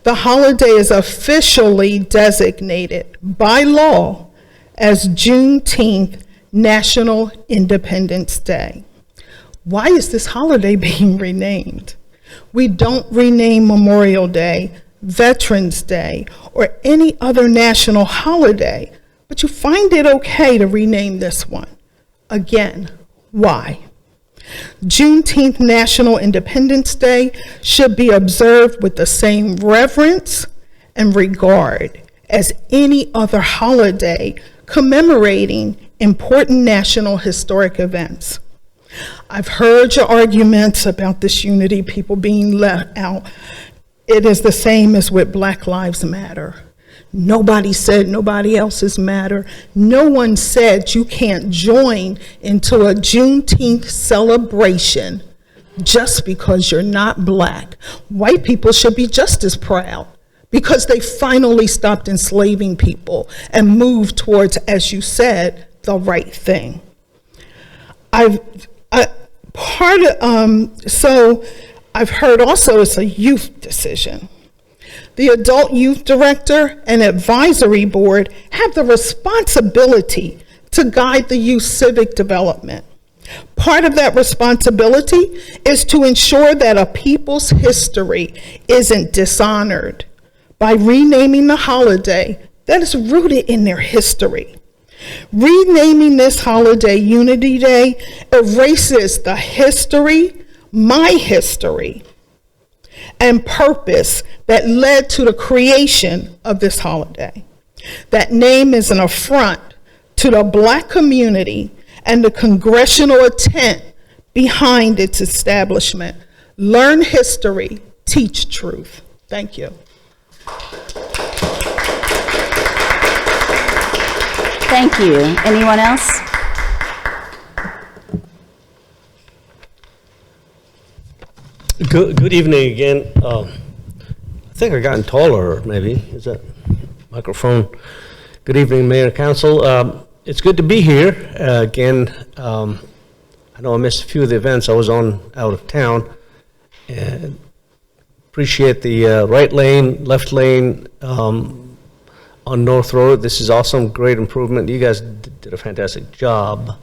The holiday is officially designated by law as Juneteenth National Independence Day. Why is this holiday being renamed? We don't rename Memorial Day, Veterans Day, or any other national holiday, but you find it okay to rename this one. Again, why? Juneteenth National Independence Day should be observed with the same reverence and regard as any other holiday commemorating important national historic events. I've heard your arguments about this unity, people being left out. It is the same as with Black Lives Matter. Nobody said nobody else's matter. No one said you can't join into a Juneteenth celebration just because you're not Black. White people should be just as proud because they finally stopped enslaving people and moved towards, as you said, the right thing. I've heard also it's a youth decision. The Adult Youth Director and Advisory Board have the responsibility to guide the youth civic development. Part of that responsibility is to ensure that a people's history isn't dishonored by renaming the holiday that is rooted in their history. Renaming this holiday Unity Day erases the history, my history, and purpose that led to the creation of this holiday. That name is an affront to the Black community and the congressional intent behind its establishment. Learn history, teach truth. Thank you. Thank you. Anyone else? Good evening again. I think I've gotten taller, maybe. Is that microphone? Good evening, Mayor and Council. It's good to be here again. I know I missed a few of the events. I was out of town. And appreciate the right lane, left lane on North Road. This is awesome, great improvement. You guys did a fantastic job.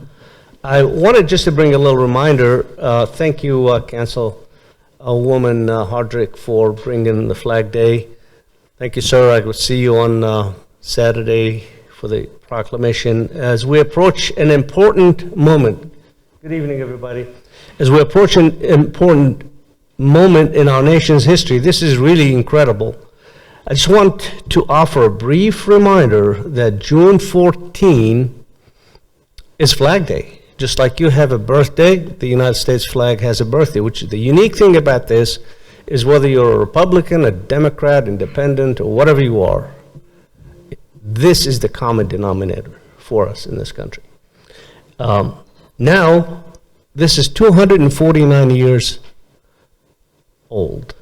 I wanted just to bring a little reminder. Thank you, Councilwoman Hardrick, for bringing the Flag Day. Thank you, sir. I will see you on Saturday for the proclamation. As we approach an important moment, good evening, everybody. As we approach an important moment in our nation's history, this is really incredible. I just want to offer a brief reminder that June 14 is Flag Day. Just like you have a birthday, the United States flag has a birthday, which the unique thing about this is whether you're a Republican, a Democrat, independent, or whatever you are, this is the common denominator for us in this country. Now, this is 249 years old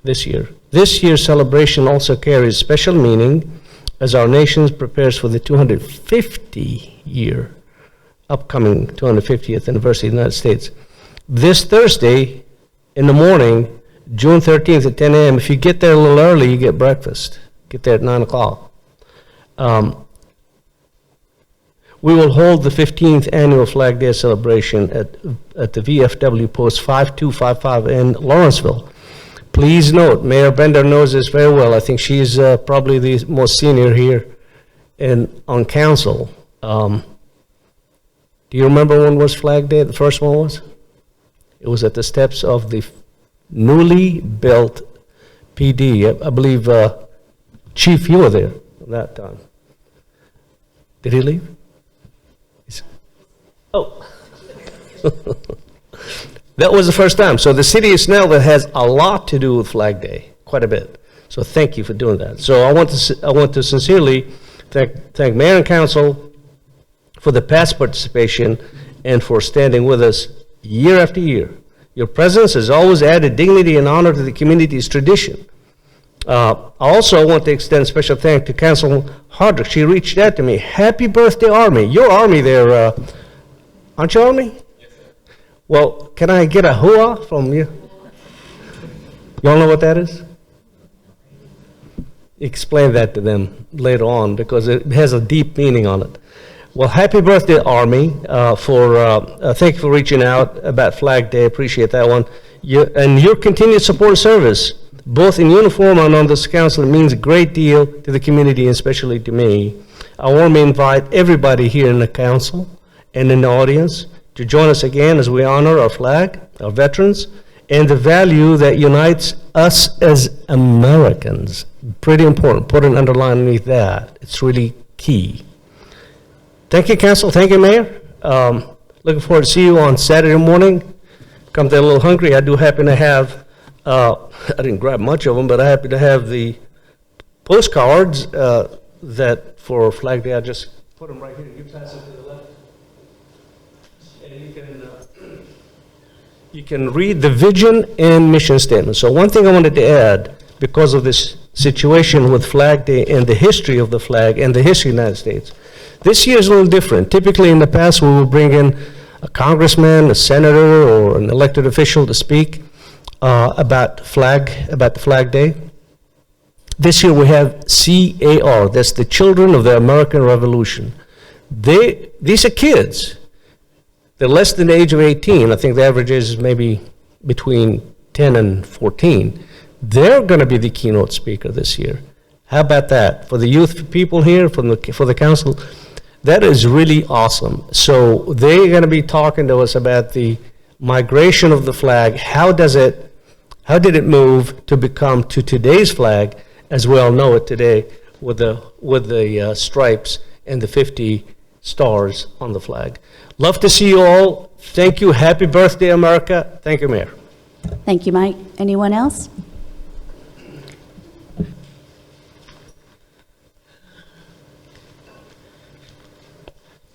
this year. This year's celebration also carries special meaning as our nation prepares for the 250-year upcoming 250th anniversary of the United States. This Thursday in the morning, June 13th at 10 a.m., if you get there a little early, you get breakfast. Get there at 9 o'clock. We will hold the 15th annual Flag Day celebration at the VFW Post 5255 in Lawrenceville. Please note, Mayor Bender knows this very well. I think she's probably the most senior here on council. Do you remember when was Flag Day? The first one was? It was at the steps of the newly built PD. I believe, Chief, you were there at that time. Did he leave? Oh. That was the first time. So the city of Snellville has a lot to do with Flag Day, quite a bit. So thank you for doing that. So I want to sincerely thank Mayor and Council for the past participation and for standing with us year after year. Your presence has always added dignity and honor to the community's tradition. I also want to extend special thanks to Councilman Hardrick. She reached out to me. Happy birthday, Army. You're Army there, aren't you Army? Yes, sir. Well, can I get a hooah from you? Y'all know what that is? Explain that to them later on because it has a deep meaning on it. Well, happy birthday, Army, thank you for reaching out about Flag Day. Appreciate that one. And your continued support and service, both in uniform and on this council, means a great deal to the community, and especially to me. I want to invite everybody here in the council and in the audience to join us again as we honor our flag, our veterans, and the value that unites us as Americans. Pretty important. Put an underline underneath that. It's really key. Thank you, Council. Thank you, Mayor. Looking forward to see you on Saturday morning. Come there a little hungry. I do happen to have, I didn't grab much of them, but I happen to have the postcards that for Flag Day. I just put them right here. You pass it to the left. And you can read the vision and mission statement. So one thing I wanted to add, because of this situation with Flag Day and the history of the flag and the history of the United States, this year is a little different. Typically in the past we will bring in a congressman, a senator, or an elected official to speak about the Flag Day. This year we have CAR, that's the Children of the American Revolution. These are kids. They're less than the age of 18. I think the average age is maybe between 10 and 14. They're going to be the keynote speaker this year. How about that? For the youth people here, for the council, that is really awesome. So they're going to be talking to us about the migration of the flag. How did it move to become to today's flag, as we all know it today, with the stripes and the 50 stars on the flag. Love to see you all. Thank you. Happy birthday, America. Thank you, Mayor. Thank you, Mike. Anyone else?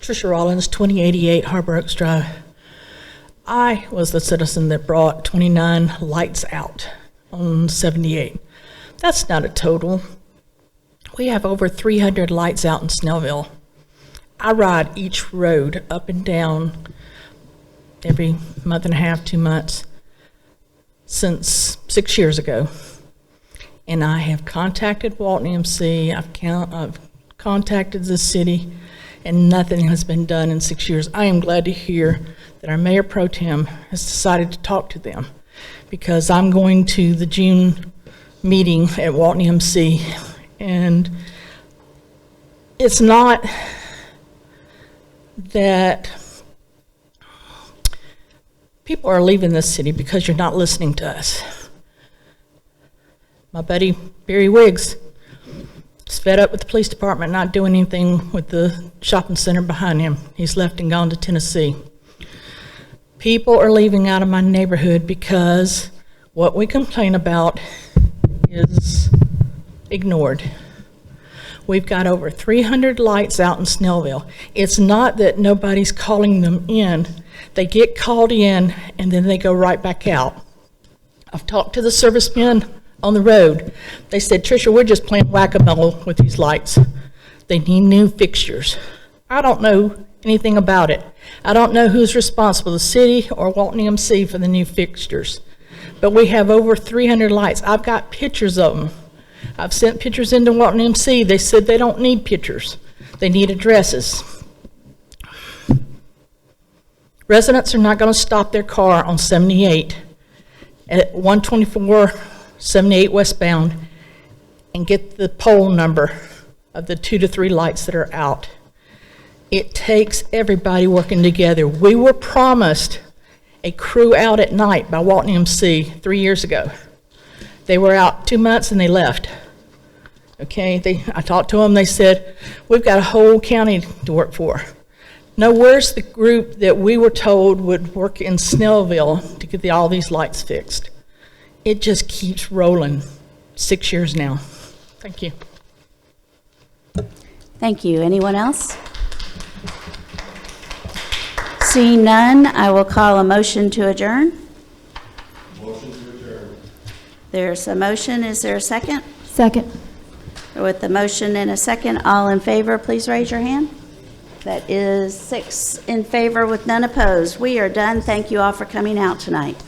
Tricia Rollins, 2088 Harbor Oaks Drive. I was the citizen that brought 29 lights out on 78. That's not a total. We have over 300 lights out in Snellville. I ride each road up and down every month and a half, 2 months, since 6 years ago. And I have contacted Walton EMC, I've contacted the city, and nothing has been done in 6 years. I am glad to hear that our Mayor Pro Tem has decided to talk to them, because I'm going to the June meeting at Walton EMC, and it's not that people are leaving this city because you're not listening to us. My buddy Barry Wiggs is fed up with the police department not doing anything with the shopping center behind him. He's left and gone to Tennessee. People are leaving out of my neighborhood because what we complain about is ignored. We've got over 300 lights out in Snellville. It's not that nobody's calling them in. They get called in and then they go right back out. I've talked to the servicemen on the road. They said, Tricia, we're just playing whack-a-mole with these lights. They need new fixtures. I don't know anything about it. I don't know who's responsible, the city or Walton EMC, for the new fixtures. But we have over 300 lights. I've got pictures of them. I've sent pictures into Walton EMC. They said they don't need pictures. They need addresses. Residents are not going to stop their car on 78 at 124 78 westbound and get the pole number of the 2 to 3 lights that are out. It takes everybody working together. We were promised a crew out at night by Walton EMC 3 years ago. They were out 2 months and they left. Okay, I talked to them, they said, we've got a whole county to work for. Now, where's the group that we were told would work in Snellville to get all these lights fixed? It just keeps rolling. 6 years now. Thank you. Thank you. Anyone else? Seeing none, I will call a motion to adjourn. Motion to adjourn. There's a motion. Is there a second? Second. With the motion and a second, all in favor, please raise your hand. That is 6 in favor with none opposed. We are done. Thank you all for coming out tonight.